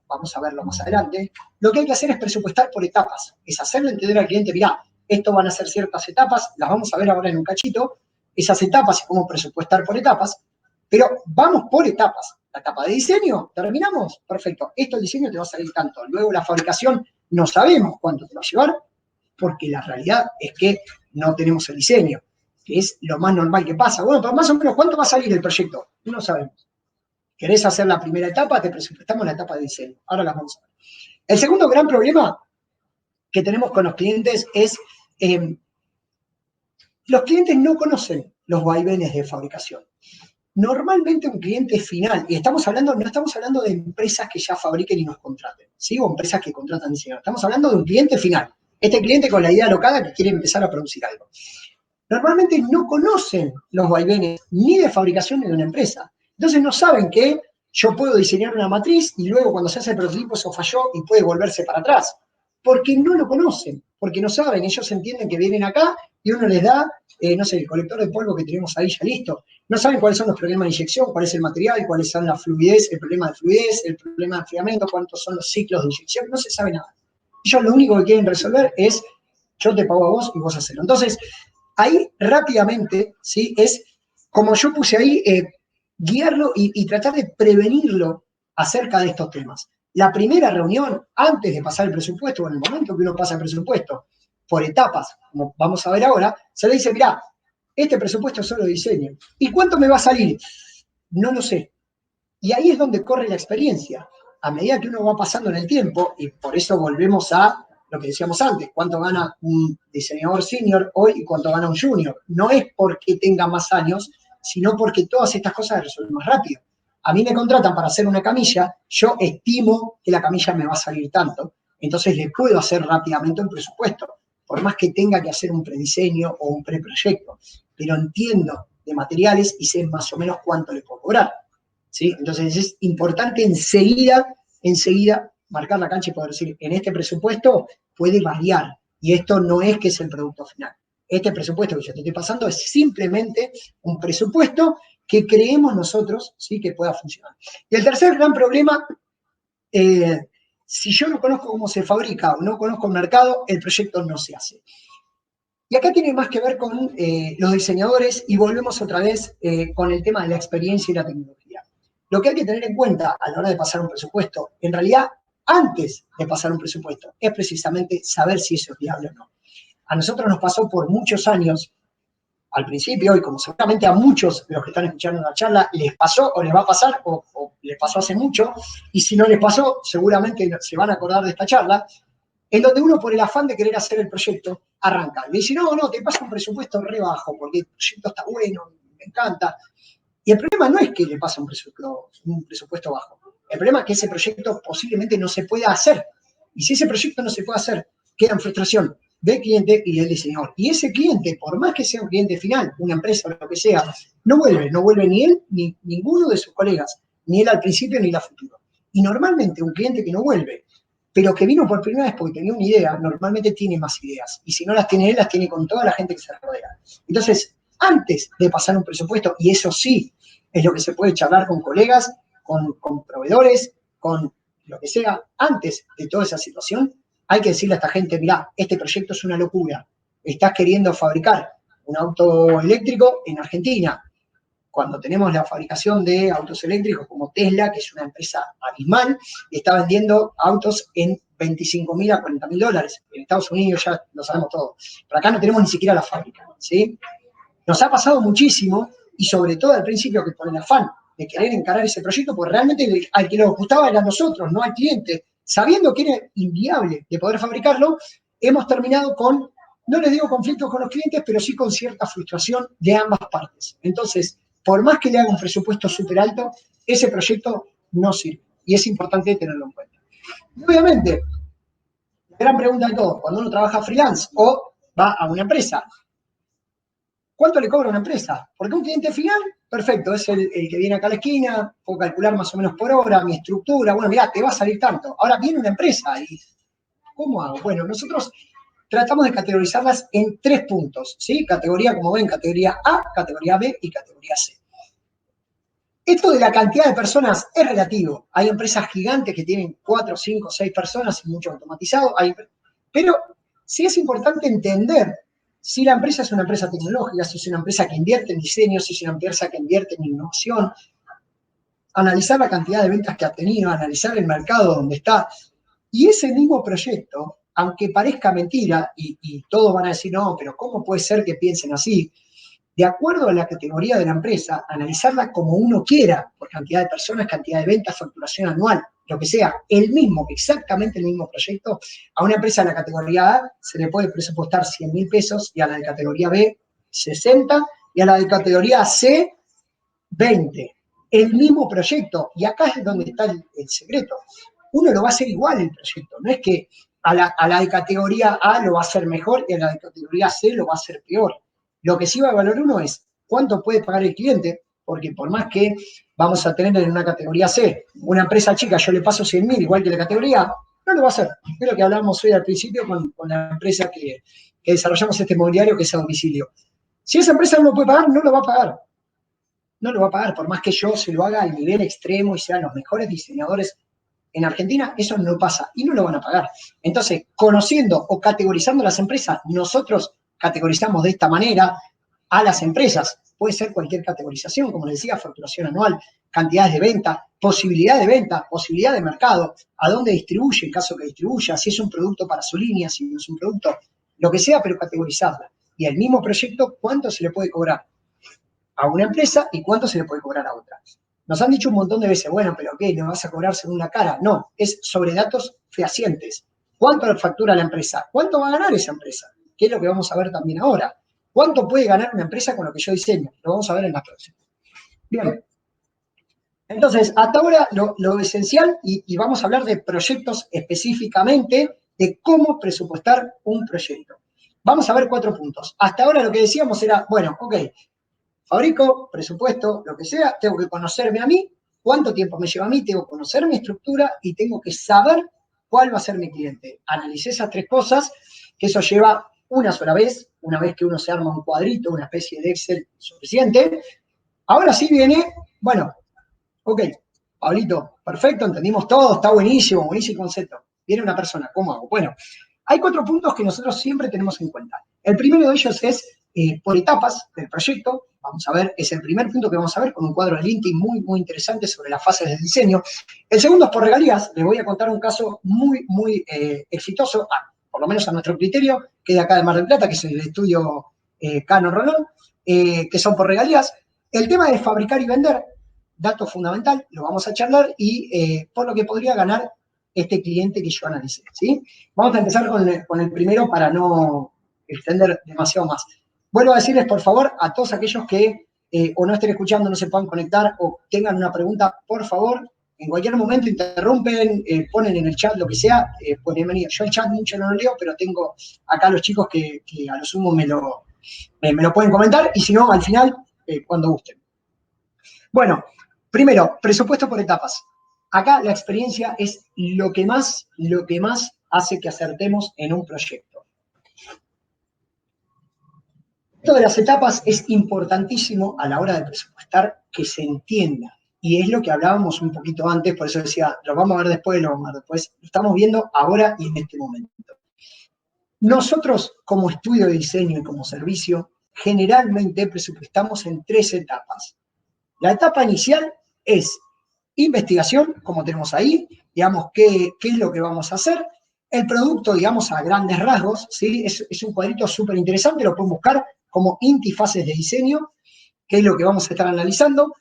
vamos a verlo más adelante, lo que hay que hacer es presupuestar por etapas. Es hacerle entender al cliente, mirá, esto van a ser ciertas etapas, las vamos a ver ahora en un cachito, esas etapas y cómo presupuestar por etapas, pero vamos por etapas. La etapa de diseño, ¿terminamos? Perfecto. Esto el diseño te va a salir tanto. Luego la fabricación, no sabemos cuánto te va a llevar, porque la realidad es que no tenemos el diseño, que es lo más normal que pasa. Bueno, pero más o menos, ¿cuánto va a salir el proyecto? No sabemos. ¿Querés hacer la primera etapa? Te presupuestamos la etapa de diseño. Ahora las vamos a ver. El segundo gran problema que tenemos con los clientes es los clientes no conocen los vaivenes de fabricación. Normalmente un cliente final, y no estamos hablando de empresas que ya fabriquen y nos contraten, ¿sí? O empresas que contratan diseñadores. Estamos hablando de un cliente final. Este cliente con la idea alocada que quiere empezar a producir algo. Normalmente no conocen los vaivenes ni de fabricación ni de una empresa. Entonces no saben que yo puedo diseñar una matriz y luego cuando se hace el prototipo eso falló y puede volverse para atrás. Porque no lo conocen, porque no saben. Ellos entienden que vienen acá y uno les da, no sé, el colector de polvo que tenemos ahí ya listo. No saben cuáles son los problemas de inyección, cuál es el material, cuáles son la fluidez, el problema de fluidez, el problema de enfriamiento, cuántos son los ciclos de inyección, no se sabe nada. Ellos lo único que quieren resolver es, yo te pago a vos y vos hacelo. Entonces, ahí rápidamente, ¿sí? Es como yo puse ahí, guiarlo y tratar de prevenirlo acerca de estos temas. La primera reunión, antes de pasar el presupuesto, o en el momento que uno pasa el presupuesto, por etapas, como vamos a ver ahora, se le dice, mirá, este presupuesto es solo diseño. ¿Y cuánto me va a salir? No lo sé. Y ahí es donde corre la experiencia. A medida que uno va pasando en el tiempo, y por eso volvemos a lo que decíamos antes, cuánto gana un diseñador senior hoy y cuánto gana un junior. No es porque tenga más años, sino porque todas estas cosas se resuelven más rápido. A mí me contratan para hacer una camilla, yo estimo que la camilla me va a salir tanto, entonces le puedo hacer rápidamente un presupuesto, por más que tenga que hacer un prediseño o un preproyecto, pero entiendo de materiales y sé más o menos cuánto le puedo cobrar, ¿sí? Entonces es importante enseguida marcar la cancha y poder decir, en este presupuesto puede variar, y esto no es que es el producto final. Este presupuesto que yo te estoy pasando es simplemente un presupuesto que creemos nosotros, ¿sí?, que pueda funcionar. Y el tercer gran problema, si yo no conozco cómo se fabrica o no conozco el mercado, el proyecto no se hace. Y acá tiene más que ver con los diseñadores, y volvemos otra vez con el tema de la experiencia y la tecnología. Lo que hay que tener en cuenta a la hora de pasar un presupuesto, en realidad, antes de pasar un presupuesto, es precisamente saber si eso es viable o no. A nosotros nos pasó por muchos años, al principio, y como seguramente a muchos de los que están escuchando la charla les pasó o les va a pasar, o les pasó hace mucho, y si no les pasó, seguramente se van a acordar de esta charla, en donde uno, por el afán de querer hacer el proyecto, arranca. Le dice, no, te pasa un presupuesto re bajo, porque el proyecto está bueno, me encanta. Y el problema no es que le pasa un presupuesto bajo. El problema es que ese proyecto posiblemente no se pueda hacer. Y si ese proyecto no se puede hacer, queda en frustración del cliente y del diseñador. Y ese cliente, por más que sea un cliente final, una empresa o lo que sea, no vuelve ni él, ni ninguno de sus colegas, ni él al principio ni él a futuro. Y normalmente un cliente que no vuelve, pero que vino por primera vez porque tenía una idea, normalmente tiene más ideas. Y si no las tiene él, las tiene con toda la gente que se rodea. Entonces, antes de pasar un presupuesto, y eso sí es lo que se puede charlar con colegas, con proveedores, con lo que sea, antes de toda esa situación, hay que decirle a esta gente, mirá, este proyecto es una locura. Estás queriendo fabricar un auto eléctrico en Argentina, cuando tenemos la fabricación de autos eléctricos como Tesla, que es una empresa abismal, y está vendiendo autos en $25.000 a $40.000. En Estados Unidos ya lo sabemos todo. Pero acá no tenemos ni siquiera la fábrica, ¿sí? Nos ha pasado muchísimo, y sobre todo al principio, que por el afán de querer encarar ese proyecto, pues realmente al que lo gustaba era a nosotros, no al cliente, sabiendo que era inviable de poder fabricarlo, hemos terminado con, no les digo conflictos con los clientes, pero sí con cierta frustración de ambas partes. Entonces, por más que le haga un presupuesto súper alto, ese proyecto no sirve, y es importante tenerlo en cuenta. Y obviamente, la gran pregunta de todo, cuando uno trabaja freelance o va a una empresa, ¿cuánto le cobra una empresa? Porque un cliente final, perfecto, es el que viene acá a la esquina, puedo calcular más o menos por hora, mi estructura, bueno, mirá, te va a salir tanto. Ahora viene una empresa y ¿cómo hago? Bueno, nosotros tratamos de categorizarlas en 3 puntos, ¿sí? Categoría, como ven, categoría A, categoría B y categoría C. Esto de la cantidad de personas es relativo. Hay empresas gigantes que tienen 4, 5, 6 personas y mucho automatizado, pero sí es importante entender si la empresa es una empresa tecnológica, si es una empresa que invierte en diseño, si es una empresa que invierte en innovación, analizar la cantidad de ventas que ha tenido, analizar el mercado donde está. Y ese mismo proyecto, aunque parezca mentira, y todos van a decir, no, pero ¿cómo puede ser que piensen así? De acuerdo a la categoría de la empresa, analizarla como uno quiera, por cantidad de personas, cantidad de ventas, facturación anual, lo que sea, exactamente el mismo proyecto, a una empresa de la categoría A se le puede presupuestar 100.000 pesos, y a la de categoría B 60, y a la de categoría C 20. El mismo proyecto, y acá es donde está el secreto. Uno lo va a hacer igual el proyecto, no es que a la de categoría A lo va a hacer mejor y a la de categoría C lo va a hacer peor. Lo que sí va a valorar uno es cuánto puede pagar el cliente, porque por más que vamos a tener en una categoría C una empresa chica, yo le paso 100.000 igual que la categoría A, no lo va a hacer. Es lo que hablábamos hoy al principio con la empresa que desarrollamos este mobiliario, que es a domicilio. Si esa empresa no lo puede pagar, no lo va a pagar. No lo va a pagar, por más que yo se lo haga al nivel extremo y sean los mejores diseñadores en Argentina, eso no pasa y no lo van a pagar. Entonces, conociendo o categorizando las empresas, nosotros categorizamos de esta manera a las empresas. Puede ser cualquier categorización, como les decía, facturación anual, cantidades de venta, posibilidad de mercado, a dónde distribuye, en caso que distribuya, si es un producto para su línea, si no es un producto, lo que sea, pero categorizarla. Y al mismo proyecto, ¿cuánto se le puede cobrar a una empresa y cuánto se le puede cobrar a otra? Nos han dicho un montón de veces, bueno, pero ¿qué? ¿Le vas a cobrar según la cara? No, es sobre datos fehacientes. ¿Cuánto factura la empresa? ¿Cuánto va a ganar esa empresa? ¿Qué es lo que vamos a ver también ahora? ¿Cuánto puede ganar una empresa con lo que yo diseño? Lo vamos a ver en la próxima. Bien. Entonces, hasta ahora lo esencial, y vamos a hablar de proyectos específicamente, de cómo presupuestar un proyecto. Vamos a ver 4 puntos. Hasta ahora lo que decíamos era, bueno, ok, fabrico, presupuesto, lo que sea, tengo que conocerme a mí, cuánto tiempo me lleva a mí, tengo que conocer mi estructura y tengo que saber cuál va a ser mi cliente. Analicé esas 3 cosas, que eso lleva una sola vez, una vez que uno se arma un cuadrito, una especie de Excel suficiente. Ahora sí viene, bueno, ok, Pablito, perfecto, entendimos todo, está buenísimo, buenísimo concepto. Viene una persona, ¿cómo hago? Bueno, hay 4 puntos que nosotros siempre tenemos en cuenta. El primero de ellos es por etapas del proyecto. Vamos a ver, es el primer punto que vamos a ver con un cuadro de LinkedIn muy, muy interesante sobre las fases del diseño. El segundo es por regalías. Les voy a contar un caso muy, muy exitoso, por lo menos a nuestro criterio, que es de acá de Mar del Plata, que es el estudio Cano Rolón, que son por regalías. El tema de fabricar y vender, dato fundamental, lo vamos a charlar y por lo que podría ganar este cliente que yo analicé, ¿sí? Vamos a empezar con el primero para no extender demasiado más. Vuelvo a decirles, por favor, a todos aquellos que o no estén escuchando, no se puedan conectar o tengan una pregunta, por favor, en cualquier momento interrumpen, ponen en el chat lo que sea, pues bienvenido. Yo el chat mucho no lo leo, pero tengo acá los chicos que a lo sumo me lo pueden comentar y si no, al final, cuando gusten. Bueno, primero, presupuesto por etapas. Acá la experiencia es lo que más hace que acertemos en un proyecto. Esto de las etapas es importantísimo a la hora de presupuestar que se entienda. Y es lo que hablábamos un poquito antes, por eso decía, lo vamos a ver después, lo estamos viendo ahora y en este momento. Nosotros, como estudio de diseño y como servicio, generalmente presupuestamos en 3 etapas. La etapa inicial es investigación, como tenemos ahí, digamos, qué es lo que vamos a hacer. El producto, digamos, a grandes rasgos, ¿sí? Es un cuadrito súper interesante, lo pueden buscar como INTI fases de diseño, que es lo que vamos a estar analizando,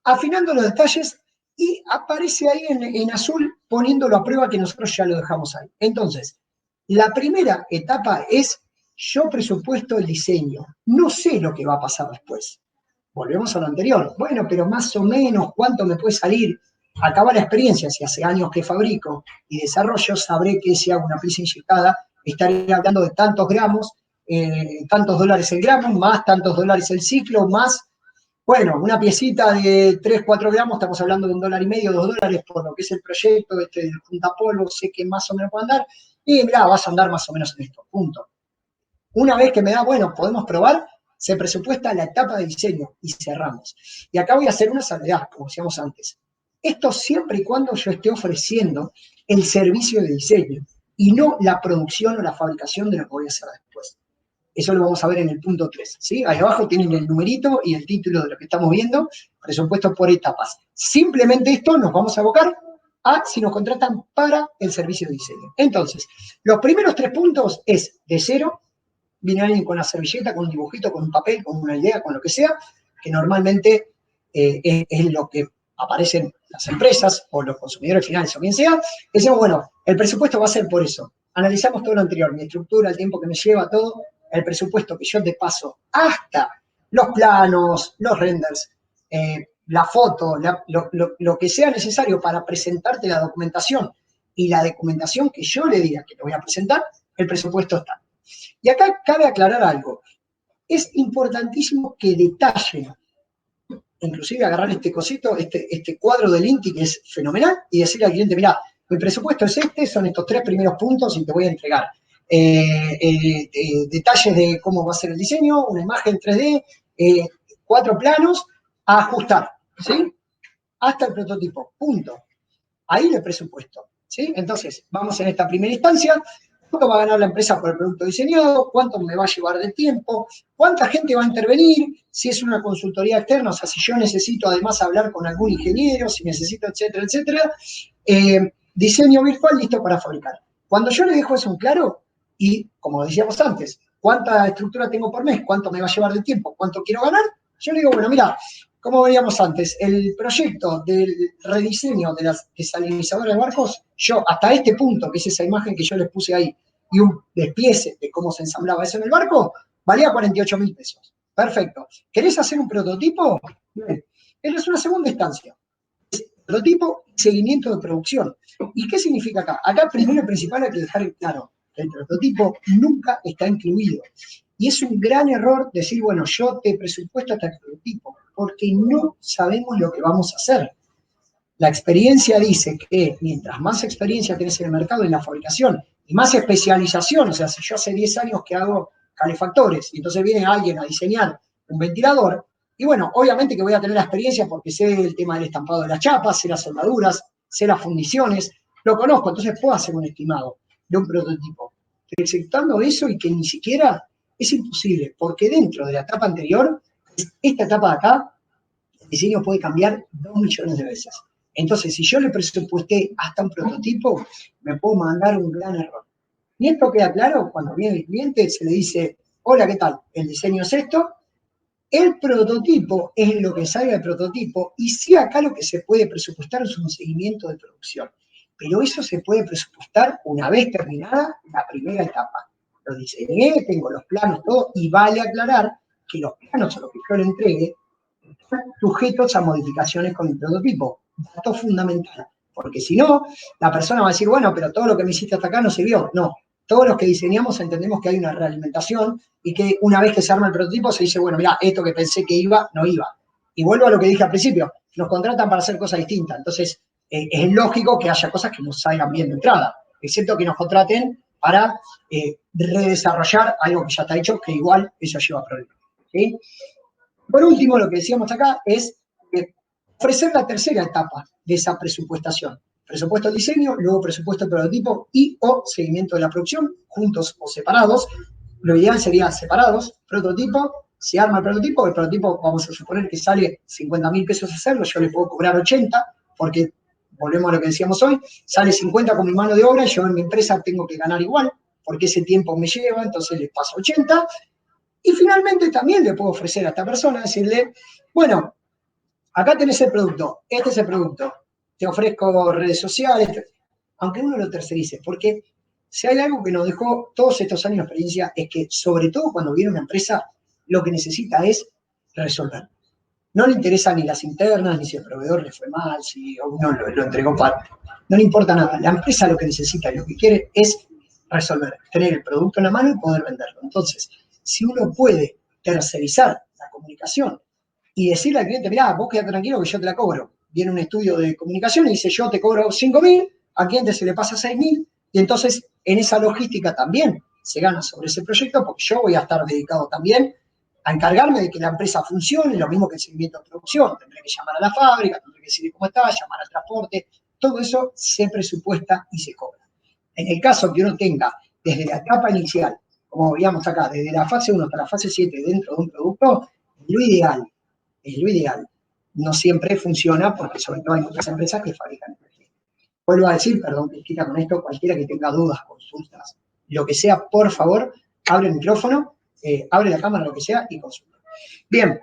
afinando los detalles y aparece ahí en azul poniéndolo a prueba que nosotros ya lo dejamos ahí. Entonces, la primera etapa es yo presupuesto el diseño, no sé lo que va a pasar después. Volvemos a lo anterior. Bueno, pero más o menos, ¿cuánto me puede salir? Acaba la experiencia, si hace años que fabrico y desarrollo, sabré que si hago una pieza inyectada, estaré hablando de tantos gramos, tantos dólares el gramo, más tantos dólares el ciclo, más, bueno, una piecita de 3, 4 gramos, estamos hablando de $1,50, $2 por lo que es el proyecto, del juntapolvo, sé que más o menos puedo andar, y mirá, vas a andar más o menos en esto, punto. Una vez que me da, bueno, podemos probar, se presupuesta la etapa de diseño y cerramos. Y acá voy a hacer una salvedad, como decíamos antes. Esto siempre y cuando yo esté ofreciendo el servicio de diseño y no la producción o la fabricación de lo que voy a hacer después. Eso lo vamos a ver en el punto 3, ¿sí? Ahí abajo tienen el numerito y el título de lo que estamos viendo, presupuesto por etapas. Simplemente esto nos vamos a abocar a si nos contratan para el servicio de diseño. Entonces, los primeros 3 puntos es de cero. Viene alguien con una servilleta, con un dibujito, con un papel, con una idea, con lo que sea, que normalmente es lo que aparecen las empresas o los consumidores finales o quien sea. Decimos, bueno, el presupuesto va a ser por eso. Analizamos todo lo anterior, mi estructura, el tiempo que me lleva, todo, el presupuesto que yo te paso hasta los planos, los renders, la foto, lo que sea necesario para presentarte la documentación y la documentación que yo le diga que te voy a presentar, el presupuesto está. Y acá cabe aclarar algo. Es importantísimo que detallen, inclusive agarrar este cosito, este cuadro del INTI que es fenomenal, y decirle al cliente, mirá, mi presupuesto es este, son estos 3 primeros puntos y te voy a entregar detalles de cómo va a ser el diseño, una imagen 3D, 4 planos, a ajustar, ¿sí? Hasta el prototipo, punto. Ahí el presupuesto, ¿sí? Entonces, vamos en esta primera instancia. ¿Cuánto va a ganar la empresa por el producto diseñado? ¿Cuánto me va a llevar de tiempo? ¿Cuánta gente va a intervenir? Si es una consultoría externa, o sea, si yo necesito además hablar con algún ingeniero, si necesito, etcétera, etcétera. Diseño virtual listo para fabricar. Cuando yo le dejo eso en claro, y como decíamos antes, ¿cuánta estructura tengo por mes? ¿Cuánto me va a llevar de tiempo? ¿Cuánto quiero ganar? Yo le digo, bueno, mira, como veíamos antes, el proyecto del rediseño de las desalinizadoras de barcos, yo hasta este punto, que es esa imagen que yo les puse ahí, y un despiece de cómo se ensamblaba eso en el barco, valía 48.000 pesos. Perfecto. ¿Querés hacer un prototipo? Bien. Es una segunda instancia. Prototipo, seguimiento de producción. ¿Y qué significa acá? Acá, primero y principal, hay que dejar claro, el prototipo nunca está incluido. Y es un gran error decir, bueno, yo te presupuesto hasta el prototipo, porque no sabemos lo que vamos a hacer. La experiencia dice que mientras más experiencia tenés en el mercado en la fabricación y más especialización, o sea, si yo hace 10 años que hago calefactores y entonces viene alguien a diseñar un ventilador, y bueno, obviamente que voy a tener la experiencia porque sé el tema del estampado de las chapas, sé las soldaduras, sé las fundiciones, lo conozco, entonces puedo hacer un estimado de un prototipo. Pero exceptando eso y que ni siquiera es imposible, porque dentro de la etapa anterior, esta etapa de acá, el diseño puede cambiar 2 millones de veces. Entonces, si yo le presupuesté hasta un prototipo, me puedo mandar un gran error. Y esto queda claro cuando viene el cliente, se le dice, hola, ¿qué tal? El diseño es esto, el prototipo es lo que salga del prototipo, y sí acá lo que se puede presupuestar es un seguimiento de producción. Pero eso se puede presupuestar una vez terminada la primera etapa. Lo diseñé, tengo los planos, todo, y vale aclarar que los planos o lo que yo le entregue están sujetos a modificaciones con el prototipo. Dato fundamental. Porque si no, la persona va a decir, bueno, pero todo lo que me hiciste hasta acá no sirvió. No, todos los que diseñamos entendemos que hay una realimentación y que una vez que se arma el prototipo se dice, bueno, mira, esto que pensé que iba, no iba. Y vuelvo a lo que dije al principio, nos contratan para hacer cosas distintas. Entonces, es lógico que haya cosas que no salgan bien de entrada, excepto que nos contraten para redesarrollar algo que ya está hecho, que igual eso lleva problemas. ¿Sí? Por último, lo que decíamos acá es ofrecer la tercera etapa de esa presupuestación. Presupuesto del diseño, luego presupuesto del prototipo y o seguimiento de la producción, juntos o separados. Lo ideal sería separados, prototipo, se arma el prototipo vamos a suponer que sale 50.000 pesos hacerlo, yo le puedo cobrar 80, porque volvemos a lo que decíamos hoy, sale 50 con mi mano de obra, yo en mi empresa tengo que ganar igual, porque ese tiempo me lleva, entonces le paso 80, y finalmente también le puedo ofrecer a esta persona, decirle, bueno, acá tenés el producto, este es el producto, te ofrezco redes sociales, aunque uno lo tercerice, porque si hay algo que nos dejó todos estos años de experiencia es que, sobre todo cuando viene una empresa, lo que necesita es resolver. No le interesa ni las internas, ni si el proveedor le fue mal, si uno lo entregó mal. No le importa nada. La empresa lo que necesita y lo que quiere es resolver, tener el producto en la mano y poder venderlo. Entonces, si uno puede tercerizar la comunicación y decirle al cliente, mirá, vos quedate tranquilo que yo te la cobro. Viene un estudio de comunicación y dice, yo te cobro 5.000, al cliente se le pasa 6.000, y entonces en esa logística también se gana sobre ese proyecto, porque yo voy a estar dedicado también a encargarme de que la empresa funcione, lo mismo que el seguimiento de producción. Tendré que llamar a la fábrica, tendré que decirle cómo está, llamar al transporte, todo eso se presupuesta y se cobra. En el caso que uno tenga desde la etapa inicial, como veíamos acá, desde la fase 1 hasta la fase 7 dentro de un producto, es lo ideal. No siempre funciona porque sobre todo hay muchas empresas que fabrican energía. Vuelvo a decir, perdón, Cristina, con esto, cualquiera que tenga dudas, consultas, lo que sea, por favor, abre el micrófono, abre la cámara, lo que sea, y consulta. Bien,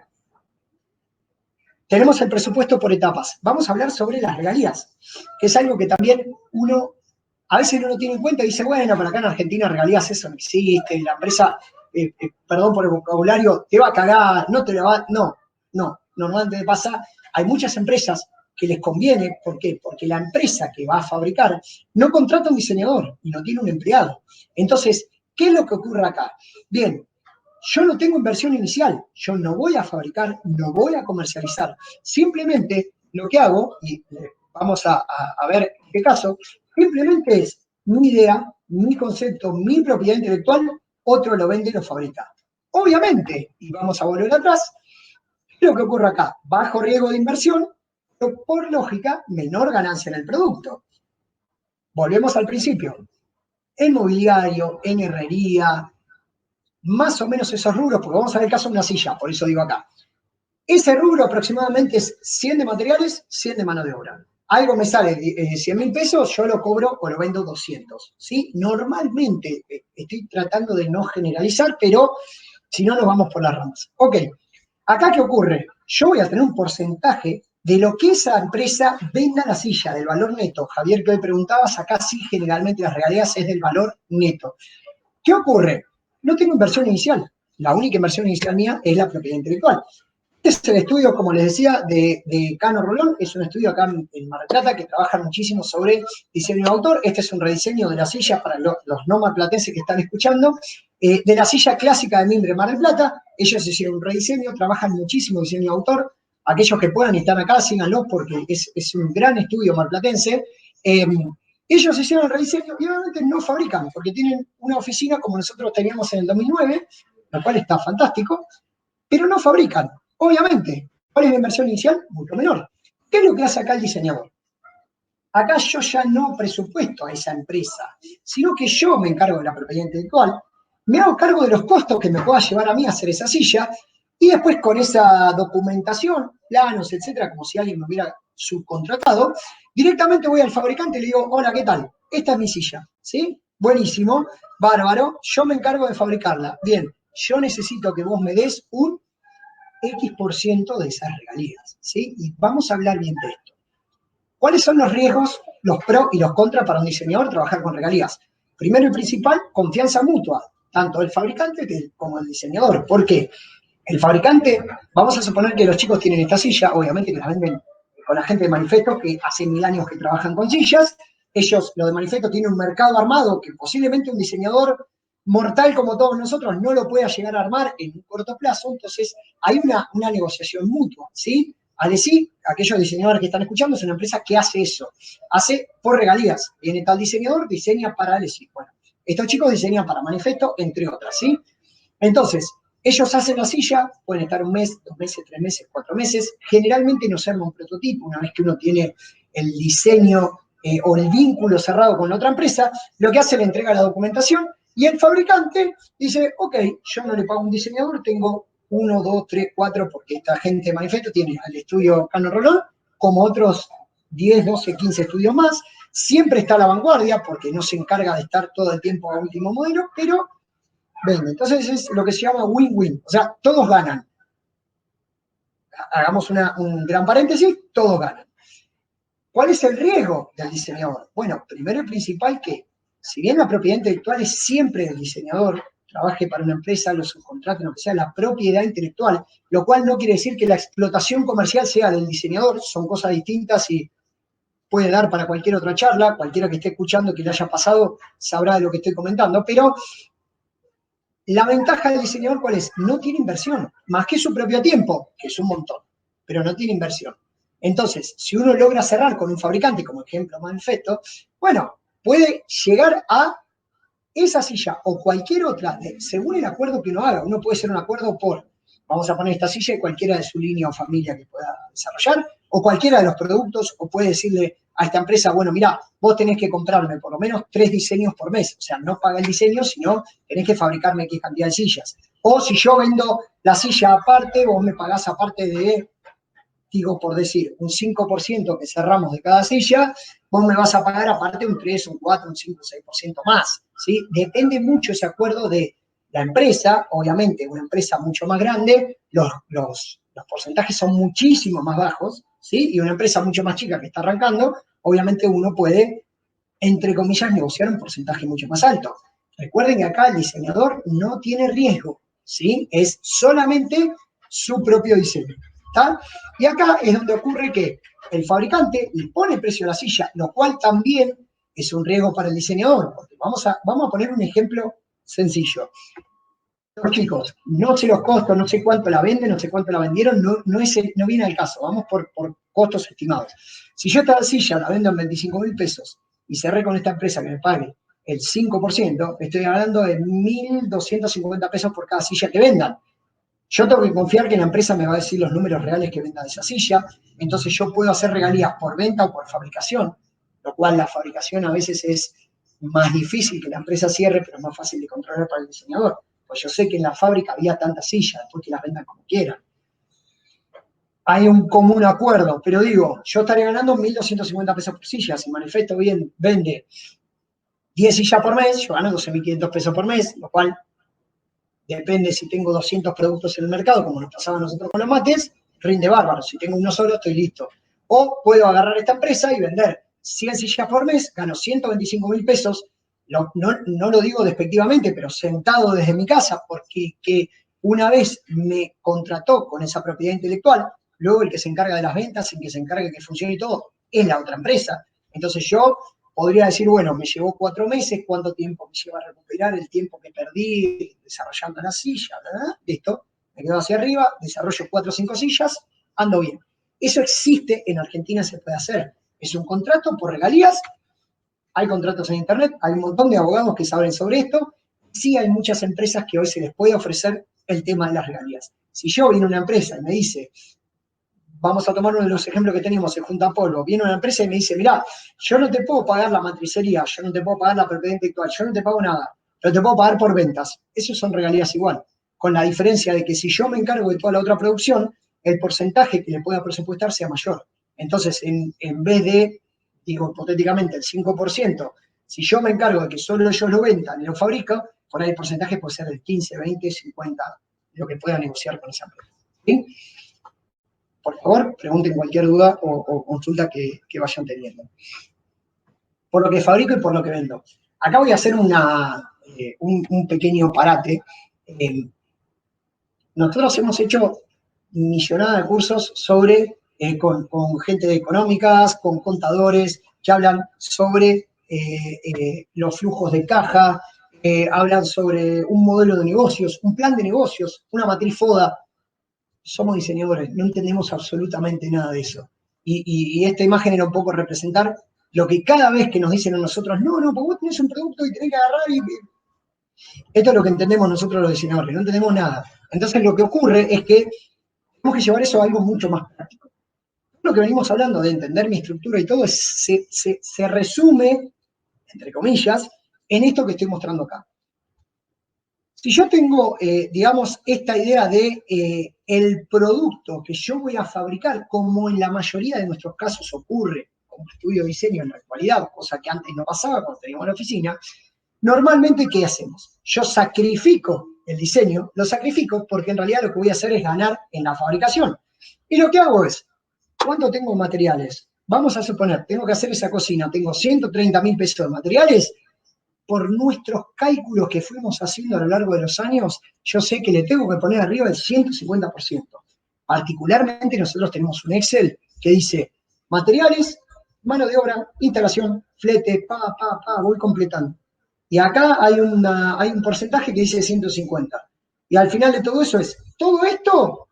tenemos el presupuesto por etapas. Vamos a hablar sobre las regalías, que es algo que también uno a veces no lo tiene en cuenta y dice, bueno, pero acá en Argentina regalías eso no existe, la empresa, perdón por el vocabulario, te va a cagar, no te la va, no, normalmente pasa, hay muchas empresas que les conviene, ¿por qué? Porque la empresa que va a fabricar no contrata un diseñador y no tiene un empleado. Entonces, ¿qué es lo que ocurre acá? Bien, yo no tengo inversión inicial, yo no voy a fabricar, no voy a comercializar. Simplemente lo que hago, y vamos a ver en qué caso, simplemente es mi idea, mi concepto, mi propiedad intelectual, otro lo vende y lo fabrica. Obviamente, y vamos a volver atrás, lo que ocurre acá, bajo riesgo de inversión, pero por lógica, menor ganancia en el producto. Volvemos al principio. En mobiliario, en herrería, más o menos esos rubros, porque vamos a ver el caso de una silla, por eso digo acá. Ese rubro aproximadamente es 100 de materiales, 100 de mano de obra. Algo me sale 100.000 pesos, yo lo cobro o lo vendo 200. ¿Sí? Normalmente, estoy tratando de no generalizar, pero si no nos vamos por las ramas. Ok, Acá, ¿qué ocurre? Yo voy a tener un porcentaje de lo que esa empresa venda la silla, del valor neto. Javier, que hoy preguntabas, acá sí generalmente las regalías es del valor neto. ¿Qué ocurre? No tengo inversión inicial. La única inversión inicial mía es la propiedad intelectual. Este es el estudio, como les decía, de Cano Rolón. Es un estudio acá en Mar del Plata que trabaja muchísimo sobre diseño de autor. Este es un rediseño de la silla para los no marplatenses que están escuchando. De la silla clásica de mimbre Mar del Plata. Ellos hicieron un rediseño, trabajan muchísimo diseño de autor. Aquellos que puedan y están acá, síganlo porque es un gran estudio marplatense. Ellos hicieron el rediseño y obviamente no fabrican, porque tienen una oficina como nosotros teníamos en el 2009, lo cual está fantástico, pero no fabrican. Obviamente, ¿cuál es la inversión inicial? Mucho menor. ¿Qué es lo que hace acá el diseñador? Acá yo ya no presupuesto a esa empresa, sino que yo me encargo de la propiedad intelectual, me hago cargo de los costos que me pueda llevar a mí a hacer esa silla, y después con esa documentación, planos, etcétera, como si alguien me hubiera subcontratado, directamente voy al fabricante y le digo, hola, ¿qué tal? Esta es mi silla, ¿sí? Buenísimo, bárbaro, yo me encargo de fabricarla. Bien, yo necesito que vos me des un X% de esas regalías, ¿sí? Y vamos a hablar bien de esto. ¿Cuáles son los riesgos, los pros y los contras para un diseñador trabajar con regalías? Primero y principal, confianza mutua, tanto del fabricante como del diseñador. ¿Por qué? El fabricante, vamos a suponer que los chicos tienen esta silla, obviamente que la venden con la gente de Manifesto, que hace 1000 años que trabajan con sillas. Ellos, los de Manifesto, tienen un mercado armado que posiblemente un diseñador mortal como todos nosotros no lo pueda llegar a armar en un corto plazo. Entonces, hay una negociación mutua, ¿sí? Alessi, aquellos diseñadores que están escuchando, es una empresa que hace eso. Hace por regalías. Viene tal diseñador, diseña para Alessi. Bueno, estos chicos diseñan para Manifesto, entre otras, ¿sí? Entonces, ellos hacen la silla, pueden estar 1 mes, 2 meses, 3 meses, 4 meses. Generalmente nos arma un prototipo una vez que uno tiene el diseño o el vínculo cerrado con la otra empresa. Lo que hace, le entrega la documentación y el fabricante dice, ok, yo no le pago a un diseñador, tengo 1, 2, 3, 4, porque esta gente de Manifesto tiene al estudio Cano Rolón, como otros 10, 12, 15 estudios más. Siempre está a la vanguardia, porque no se encarga de estar todo el tiempo a último modelo, pero vende. Entonces es lo que se llama win-win. O sea, todos ganan. Hagamos un gran paréntesis, todos ganan. ¿Cuál es el riesgo del diseñador? Bueno, primero y principal que, si bien la propiedad intelectual es siempre del diseñador, trabaje para una empresa, lo subcontrate, lo que sea, la propiedad intelectual, lo cual no quiere decir que la explotación comercial sea del diseñador, son cosas distintas y puede dar para cualquier otra charla, cualquiera que esté escuchando que le haya pasado sabrá de lo que estoy comentando, pero la ventaja del diseñador, ¿cuál es? No tiene inversión, más que su propio tiempo, que es un montón, pero no tiene inversión. Entonces, si uno logra cerrar con un fabricante, como ejemplo Manifesto, bueno, puede llegar a esa silla o cualquier otra, según el acuerdo que uno haga. Uno puede hacer un acuerdo por, vamos a poner esta silla y cualquiera de su línea o familia que pueda desarrollar, o cualquiera de los productos, o puede decirle a esta empresa, bueno, mirá, vos tenés que comprarme por lo menos 3 diseños por mes. O sea, no paga el diseño, sino tenés que fabricarme X cantidad de sillas. O si yo vendo la silla aparte, vos me pagás aparte de, digo por decir, un 5% que cerramos de cada silla, vos me vas a pagar aparte un 3, un 4, un 5, un 6% más, ¿sí? Depende mucho ese acuerdo de la empresa. Obviamente, una empresa mucho más grande, los porcentajes son muchísimo más bajos, ¿sí? Y una empresa mucho más chica que está arrancando, obviamente uno puede, entre comillas, negociar un porcentaje mucho más alto. Recuerden que acá el diseñador no tiene riesgo, ¿sí? Es solamente su propio diseño, ¿está? Y acá es donde ocurre que el fabricante le pone precio a la silla, lo cual también es un riesgo para el diseñador, porque vamos a poner un ejemplo sencillo. Los chicos, no sé los costos, no sé cuánto la venden, no sé cuánto la vendieron, no viene al caso, vamos por costos estimados. Si yo esta silla la vendo en 25.000 pesos y cerré con esta empresa que me pague el 5%, estoy hablando de 1.250 pesos por cada silla que vendan. Yo tengo que confiar que la empresa me va a decir los números reales que venda de esa silla, entonces yo puedo hacer regalías por venta o por fabricación, lo cual la fabricación a veces es más difícil que la empresa cierre, pero es más fácil de controlar para el diseñador. Pues yo sé que en la fábrica había tantas sillas, después que las vendan como quieran. Hay un común acuerdo, pero digo, yo estaría ganando 1.250 pesos por silla. Si Manifesto vende 10 sillas por mes, yo gano 12.500 pesos por mes, lo cual depende si tengo 200 productos en el mercado, como nos pasaba a nosotros con los mates, rinde bárbaro. Si tengo uno solo, estoy listo. O puedo agarrar esta empresa y vender 100 sillas por mes, gano 125.000 pesos, no lo digo despectivamente, pero sentado desde mi casa, porque que una vez me contrató con esa propiedad intelectual, luego el que se encarga de las ventas, el que se encarga de que funcione y todo, es la otra empresa. Entonces yo podría decir, bueno, me llevó 4 meses, ¿cuánto tiempo me lleva a recuperar el tiempo que perdí desarrollando la silla? ¿Verdad? Listo, me quedo hacia arriba, desarrollo 4 o 5 sillas, ando bien. Eso existe, en Argentina se puede hacer. Es un contrato por regalías, hay contratos en internet, hay un montón de abogados que saben sobre esto. Sí hay muchas empresas que hoy se les puede ofrecer el tema de las regalías. Si yo viene una empresa y me dice, vamos a tomar uno de los ejemplos que tenemos en Junta Polvo, viene una empresa y me dice, mirá, yo no te puedo pagar la matricería, yo no te puedo pagar la propiedad intelectual, yo no te pago nada, pero te puedo pagar por ventas. Esos son regalías igual, con la diferencia de que si yo me encargo de toda la otra producción, el porcentaje que le pueda presupuestar sea mayor. Entonces, en vez de, digo hipotéticamente, el 5%, si yo me encargo de que solo ellos lo vendan y lo fabrican, por ahí el porcentaje puede ser del 15, 20, 50, lo que pueda negociar con esa empresa. ¿Sí? Por favor, pregunten cualquier duda o consulta que vayan teniendo. Por lo que fabrico y por lo que vendo. Acá voy a hacer un pequeño parate. Nosotros hemos hecho millonada de cursos sobre, con gente de económicas, con contadores, que hablan sobre los flujos de caja, hablan sobre un modelo de negocios, un plan de negocios, una matriz FODA. Somos diseñadores, no entendemos absolutamente nada de eso. Y esta imagen era un poco representar lo que cada vez que nos dicen a nosotros, no, pues vos tenés un producto y tenés que agarrar y... Esto es lo que entendemos nosotros los diseñadores, no entendemos nada. Entonces lo que ocurre es que tenemos que llevar eso a algo mucho más práctico. Lo que venimos hablando de entender mi estructura y todo se resume, entre comillas, en esto que estoy mostrando acá. Si yo tengo, digamos, esta idea de el producto que yo voy a fabricar, como en la mayoría de nuestros casos ocurre como estudio de diseño en la actualidad, cosa que antes no pasaba cuando teníamos la oficina, normalmente, ¿qué hacemos? Yo sacrifico el diseño, lo sacrifico porque en realidad lo que voy a hacer es ganar en la fabricación. Y lo que hago es, ¿cuánto tengo materiales? Vamos a suponer, tengo que hacer esa cocina, tengo 130.000 pesos de materiales. Por nuestros cálculos que fuimos haciendo a lo largo de los años, yo sé que le tengo que poner arriba el 150%. Particularmente nosotros tenemos un Excel que dice materiales, mano de obra, instalación, flete, voy completando. Y acá hay un porcentaje que dice 150. Y al final de todo eso es, todo esto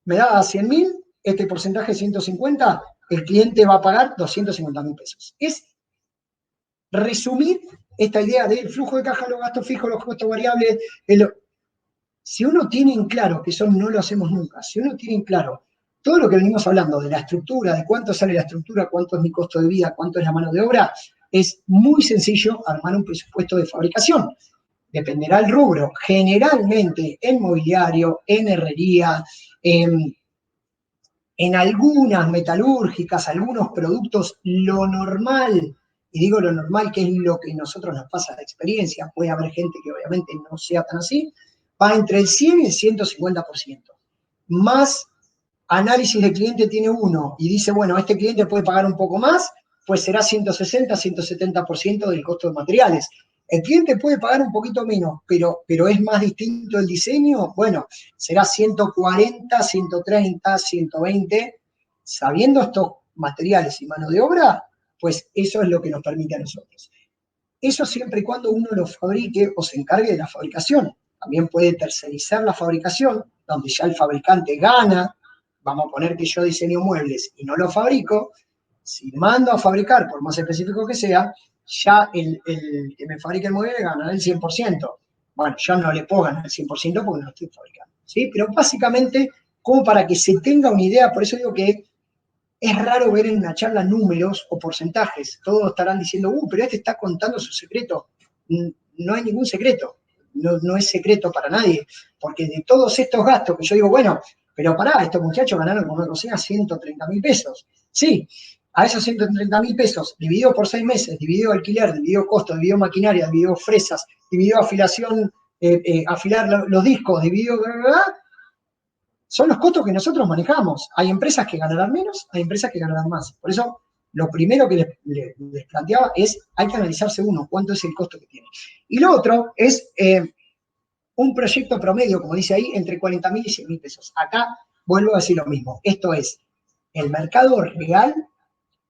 me da 100.000, este porcentaje 150, el cliente va a pagar 250.000 pesos. Es resumir esta idea del flujo de caja, los gastos fijos, los costos variables. Si uno tiene en claro, que eso no lo hacemos nunca, si uno tiene en claro todo lo que venimos hablando de la estructura, de cuánto sale la estructura, cuánto es mi costo de vida, cuánto es la mano de obra, es muy sencillo armar un presupuesto de fabricación. Dependerá del rubro. Generalmente en mobiliario, en herrería, en algunas metalúrgicas, algunos productos, lo normal, y digo lo normal, que es lo que a nosotros nos pasa de experiencia, puede haber gente que obviamente no sea tan así, va entre el 100 y el 150%. Más análisis de cliente tiene uno y dice, bueno, este cliente puede pagar un poco más, pues será 160, 170% del costo de materiales. El cliente puede pagar un poquito menos, pero es más distinto el diseño, bueno, será 140, 130, 120. Sabiendo estos materiales y mano de obra, pues eso es lo que nos permite a nosotros. Eso siempre y cuando uno lo fabrique o se encargue de la fabricación. También puede tercerizar la fabricación, donde ya el fabricante gana. Vamos a poner que yo diseño muebles y no lo fabrico. Si mando a fabricar, por más específico que sea, ya el que me fabrique el mueble gana el 100%. Bueno, yo no le puedo ganar el 100% porque no lo estoy fabricando. ¿Sí? Pero básicamente, como para que se tenga una idea, por eso digo que es raro ver en una charla números o porcentajes. Todos estarán diciendo, pero este está contando su secreto. No hay ningún secreto. No es secreto para nadie. Porque de todos estos gastos que yo digo, bueno, pero pará, estos muchachos ganaron con una cocina 130.000 pesos. Sí, a esos 130.000 pesos, dividido por 6 meses, dividido alquiler, dividido costo, dividido maquinaria, dividido fresas, dividido afilación afilar los discos de video, bla, bla, bla, son los costos que nosotros manejamos. Hay empresas que ganarán menos, hay empresas que ganarán más. Por eso, lo primero que les planteaba es, hay que analizarse uno, cuánto es el costo que tiene. Y lo otro es un proyecto promedio, como dice ahí, entre 40.000 y 100.000 pesos. Acá vuelvo a decir lo mismo. Esto es el mercado real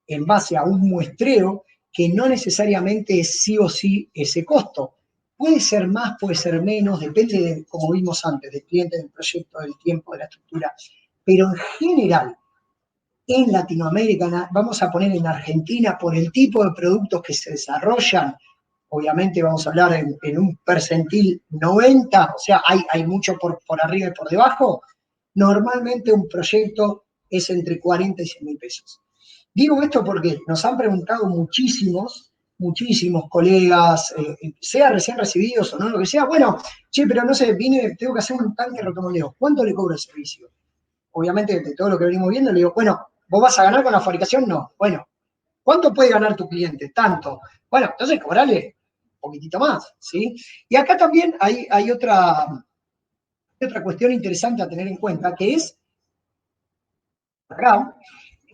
en base a un muestreo que no necesariamente es sí o sí ese costo. Puede ser más, puede ser menos, depende de, como vimos antes, del cliente, del proyecto, del tiempo, de la estructura. Pero en general, en Latinoamérica, vamos a poner en Argentina, por el tipo de productos que se desarrollan, obviamente vamos a hablar en un percentil 90, o sea, hay mucho por arriba y por debajo, normalmente un proyecto es entre 40 y 100.000 pesos. Digo esto porque nos han preguntado muchísimos colegas, sea recién recibidos o no, lo que sea, bueno, che, pero no sé, tengo que hacer un tanque rotomoldeo, ¿cuánto le cobro el servicio? Obviamente, de todo lo que venimos viendo, le digo, bueno, ¿vos vas a ganar con la fabricación? No. Bueno, ¿cuánto puede ganar tu cliente? Tanto. Bueno, entonces cobrale un poquitito más, ¿sí? Y acá también hay otra cuestión interesante a tener en cuenta, que es, acá,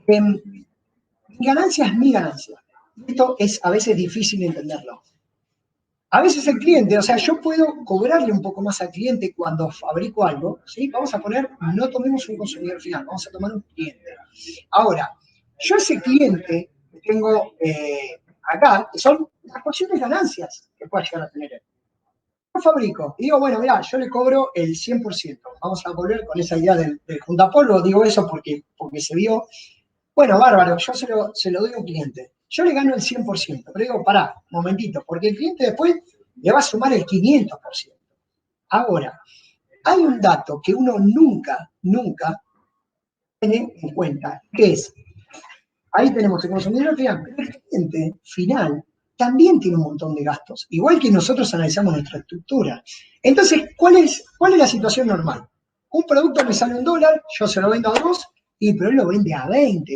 mi ganancia es mi ganancia. Esto es a veces difícil entenderlo. A veces el cliente, o sea, yo puedo cobrarle un poco más al cliente cuando fabrico algo, ¿sí? Vamos a poner, no tomemos un consumidor final, vamos a tomar un cliente. Ahora, yo ese cliente que tengo acá, que son las posibles ganancias que pueda llegar a tener él. Yo fabrico y digo, bueno, mira, yo le cobro el 100%. Vamos a volver con esa idea del juntapolvo, digo eso porque se vio. Bueno, bárbaro, yo se lo doy a un cliente. Yo le gano el 100%, pero digo, pará, momentito, porque el cliente después le va a sumar el 500%. Ahora, hay un dato que uno nunca tiene en cuenta, que es, ahí tenemos el consumidor final, pero el cliente final también tiene un montón de gastos, igual que nosotros analizamos nuestra estructura. Entonces, ¿cuál es la situación normal? Un producto me sale $1, yo se lo vendo a 2, pero él lo vende a $20.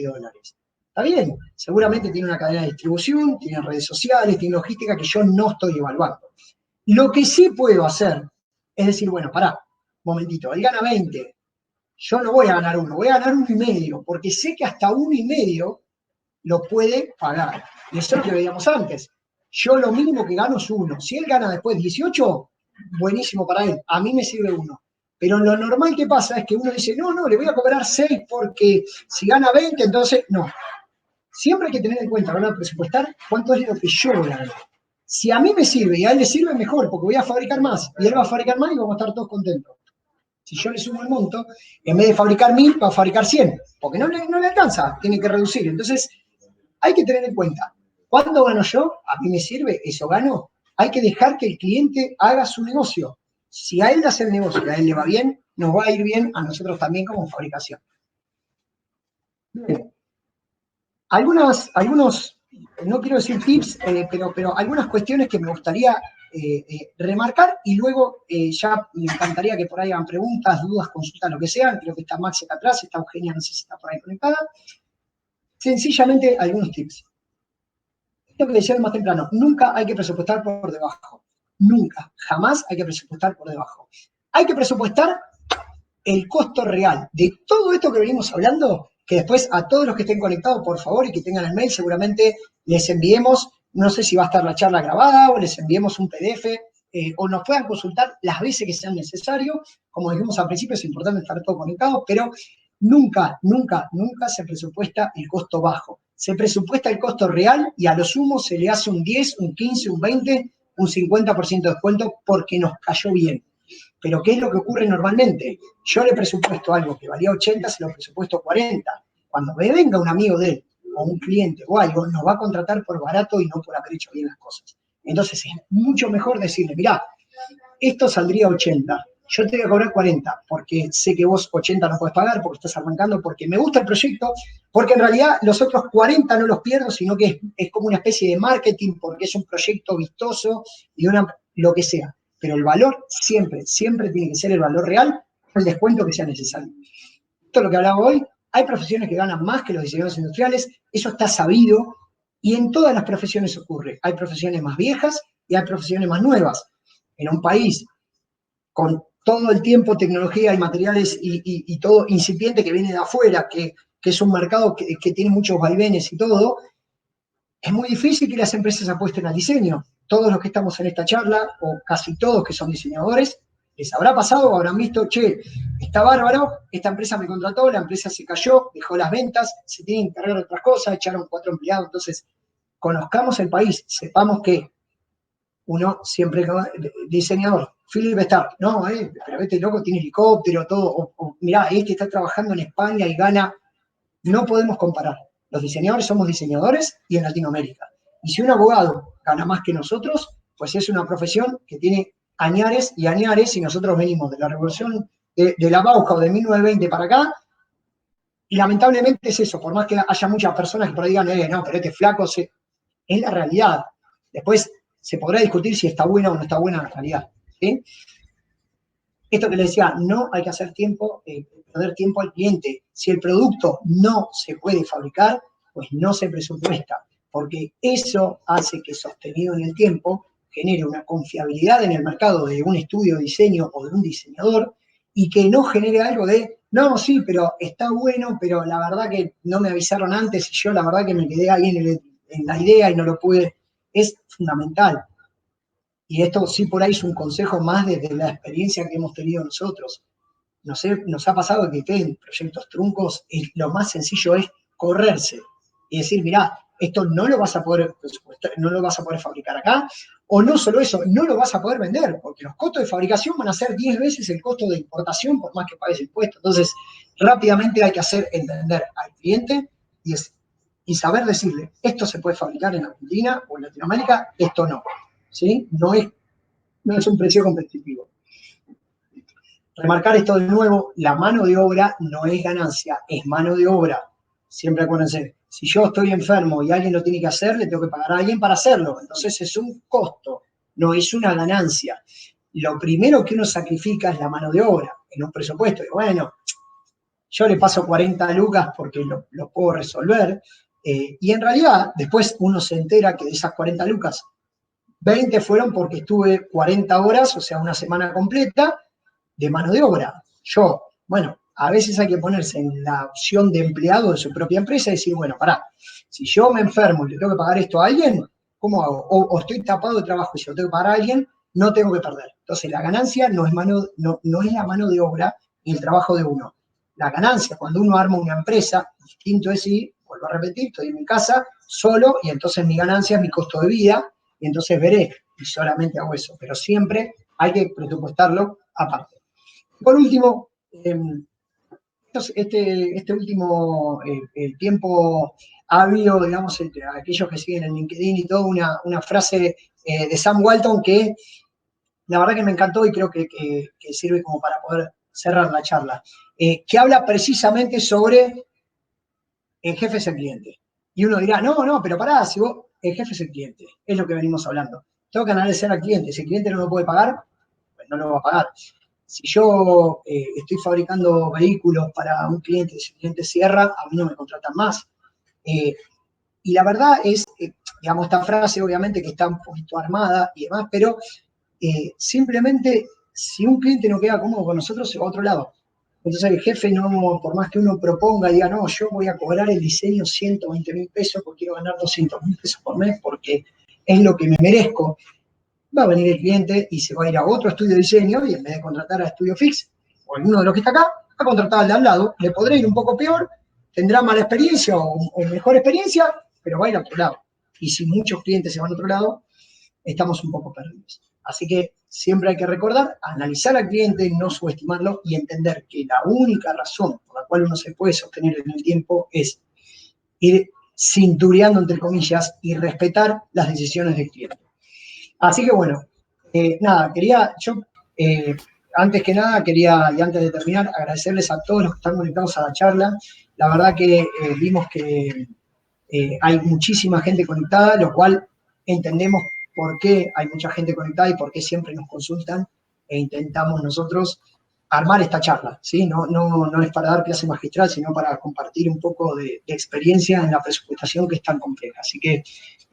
¿Está bien? Seguramente tiene una cadena de distribución, tiene redes sociales, tiene logística que yo no estoy evaluando. Lo que sí puedo hacer es decir, bueno, pará, momentito, él gana 20, yo no voy a ganar 1, voy a ganar 1,5, porque sé que hasta 1,5 lo puede pagar. Y eso es lo que veíamos antes. Yo lo mínimo que gano es 1. Si él gana después 18, buenísimo para él. A mí me sirve 1. Pero lo normal que pasa es que uno dice, no, le voy a cobrar 6 porque si gana 20, entonces no. Siempre hay que tener en cuenta a la hora de presupuestar cuánto es lo que yo voy a ganar. Si a mí me sirve y a él le sirve, mejor, porque voy a fabricar más. Y él va a fabricar más y vamos a estar todos contentos. Si yo le sumo el monto, en vez de fabricar 1.000, va a fabricar 100, porque no le alcanza, tiene que reducir. Entonces, hay que tener en cuenta, ¿cuándo gano yo? A mí me sirve, eso gano. Hay que dejar que el cliente haga su negocio. Si a él le hace el negocio y a él le va bien, nos va a ir bien a nosotros también como fabricación. Bien. Algunos, no quiero decir tips, pero algunas cuestiones que me gustaría remarcar y luego ya me encantaría que por ahí hagan preguntas, dudas, consultas, lo que sea. Creo que está Maxi acá atrás, está Eugenia, no sé si está por ahí conectada. Sencillamente algunos tips. Esto que decía más temprano, nunca hay que presupuestar por debajo. Nunca, jamás hay que presupuestar por debajo. Hay que presupuestar el costo real de todo esto que venimos hablando, que después a todos los que estén conectados, por favor, y que tengan el mail, seguramente les enviemos, no sé si va a estar la charla grabada o les enviemos un PDF, o nos puedan consultar las veces que sean necesarios. Como dijimos al principio, es importante estar todos conectados, pero nunca se presupuesta el costo bajo. Se presupuesta el costo real y a lo sumo se le hace un 10, un 15, un 20, un 50% de descuento porque nos cayó bien. Pero ¿qué es lo que ocurre normalmente? Yo le presupuesto algo que valía 80, se lo presupuesto 40. Cuando me venga un amigo de él, o un cliente, o algo, nos va a contratar por barato y no por haber hecho bien las cosas. Entonces es mucho mejor decirle, mirá, esto saldría 80, yo te voy a cobrar 40, porque sé que vos 80 no podés pagar, porque estás arrancando, porque me gusta el proyecto, porque en realidad los otros 40 no los pierdo, sino que es como una especie de marketing, porque es un proyecto vistoso y lo que sea. Pero el valor siempre tiene que ser el valor real, el descuento que sea necesario. Esto es lo que hablaba hoy. Hay profesiones que ganan más que los diseñadores industriales, eso está sabido, y en todas las profesiones ocurre. Hay profesiones más viejas y hay profesiones más nuevas. En un país con todo el tiempo, tecnología y materiales y todo incipiente que viene de afuera, que es un mercado que tiene muchos vaivenes y todo, es muy difícil que las empresas apuesten al diseño. Todos los que estamos en esta charla, o casi todos que son diseñadores, les habrá pasado o habrán visto, che, está bárbaro, esta empresa me contrató, la empresa se cayó, dejó las ventas, se tienen que encargar de otras cosas, echaron 4 empleados. Entonces, conozcamos el país, sepamos que uno siempre, diseñador, Philip Stark, no, pero este loco tiene helicóptero, todo, o mirá, este está trabajando en España y gana. No podemos comparar. Los diseñadores somos diseñadores y en Latinoamérica. Y si un abogado gana más que nosotros, pues es una profesión que tiene añares y añares, y nosotros venimos de la revolución de la Bauhaus de 1920 para acá, y lamentablemente es eso, por más que haya muchas personas que por ahí digan, no, pero este flaco, es la realidad. Después se podrá discutir si está buena o no está buena la realidad, ¿sí? Esto que le decía, no hay que hacer tiempo, perder tiempo al cliente. Si el producto no se puede fabricar, pues no se presupuesta, porque eso hace que sostenido en el tiempo genere una confiabilidad en el mercado de un estudio de diseño o de un diseñador y que no genere algo de, no, sí, pero está bueno, pero la verdad que no me avisaron antes y yo la verdad que me quedé ahí en la idea y no lo pude. Es fundamental. Y esto sí por ahí es un consejo más desde la experiencia que hemos tenido nosotros. Nos ha pasado que en proyectos truncos lo más sencillo es correrse y decir, mirá, esto no lo vas a poder presupuestar, no lo vas a poder fabricar acá, o no solo eso, no lo vas a poder vender, porque los costos de fabricación van a ser 10 veces el costo de importación por más que pagues impuestos. Entonces, rápidamente hay que hacer entender al cliente y saber decirle, esto se puede fabricar en Argentina o en Latinoamérica, esto no. ¿Sí? No es un precio competitivo. Remarcar esto de nuevo, la mano de obra no es ganancia, es mano de obra. Siempre acuérdense, si yo estoy enfermo y alguien lo tiene que hacer, le tengo que pagar a alguien para hacerlo. Entonces es un costo, no es una ganancia. Lo primero que uno sacrifica es la mano de obra en un presupuesto. Y bueno, yo le paso 40 lucas porque lo puedo resolver. Y en realidad, después uno se entera que de esas 40 lucas, 20 fueron porque estuve 40 horas, o sea, una semana completa, de mano de obra. Bueno, a veces hay que ponerse en la opción de empleado de su propia empresa y decir, bueno, pará, si yo me enfermo y le tengo que pagar esto a alguien, ¿cómo hago? O estoy tapado de trabajo y si lo tengo que pagar a alguien, no tengo que perder. Entonces, la ganancia no es la mano de obra ni el trabajo de uno. La ganancia, cuando uno arma una empresa, distinto es si, vuelvo a repetir, estoy en mi casa solo y entonces mi ganancia es mi costo de vida y entonces veré y solamente hago eso. Pero siempre hay que presupuestarlo aparte. Por último, este último tiempo ha habido, digamos, entre aquellos que siguen en LinkedIn y todo, una frase de Sam Walton que la verdad que me encantó y creo que sirve como para poder cerrar la charla, que habla precisamente sobre el jefe es el cliente. Y uno dirá, no, pero pará, si vos, el jefe es el cliente, es lo que venimos hablando. Tengo que analizar al cliente, si el cliente no lo puede pagar, pues no lo va a pagar. Si yo estoy fabricando vehículos para un cliente, si el cliente cierra, a mí no me contratan más. Y la verdad es, digamos, esta frase obviamente que está un poquito armada y demás, pero simplemente si un cliente no queda cómodo con nosotros, se va a otro lado. Entonces el jefe, no, por más que uno proponga y diga, no, yo voy a cobrar el diseño 120.000 pesos porque quiero ganar 200.000 pesos por mes porque es lo que me merezco, va a venir el cliente y se va a ir a otro estudio de diseño y en vez de contratar a Estudio Fix o alguno de los que está acá, va a contratar al de al lado, le podrá ir un poco peor, tendrá mala experiencia o mejor experiencia, pero va a ir a otro lado. Y si muchos clientes se van a otro lado, estamos un poco perdidos. Así que siempre hay que recordar, analizar al cliente, no subestimarlo y entender que la única razón por la cual uno se puede sostener en el tiempo es ir cintureando, entre comillas, y respetar las decisiones del cliente. Así que bueno, nada, antes que nada, quería, y antes de terminar, agradecerles a todos los que están conectados a la charla. La verdad que vimos que hay muchísima gente conectada, lo cual entendemos por qué hay mucha gente conectada y por qué siempre nos consultan e intentamos nosotros armar esta charla, ¿sí? No es para dar clase magistral, sino para compartir un poco de experiencia en la presupuestación que es tan compleja. Así que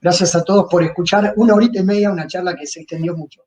gracias a todos por escuchar 1 horita y media, una charla que se extendió mucho.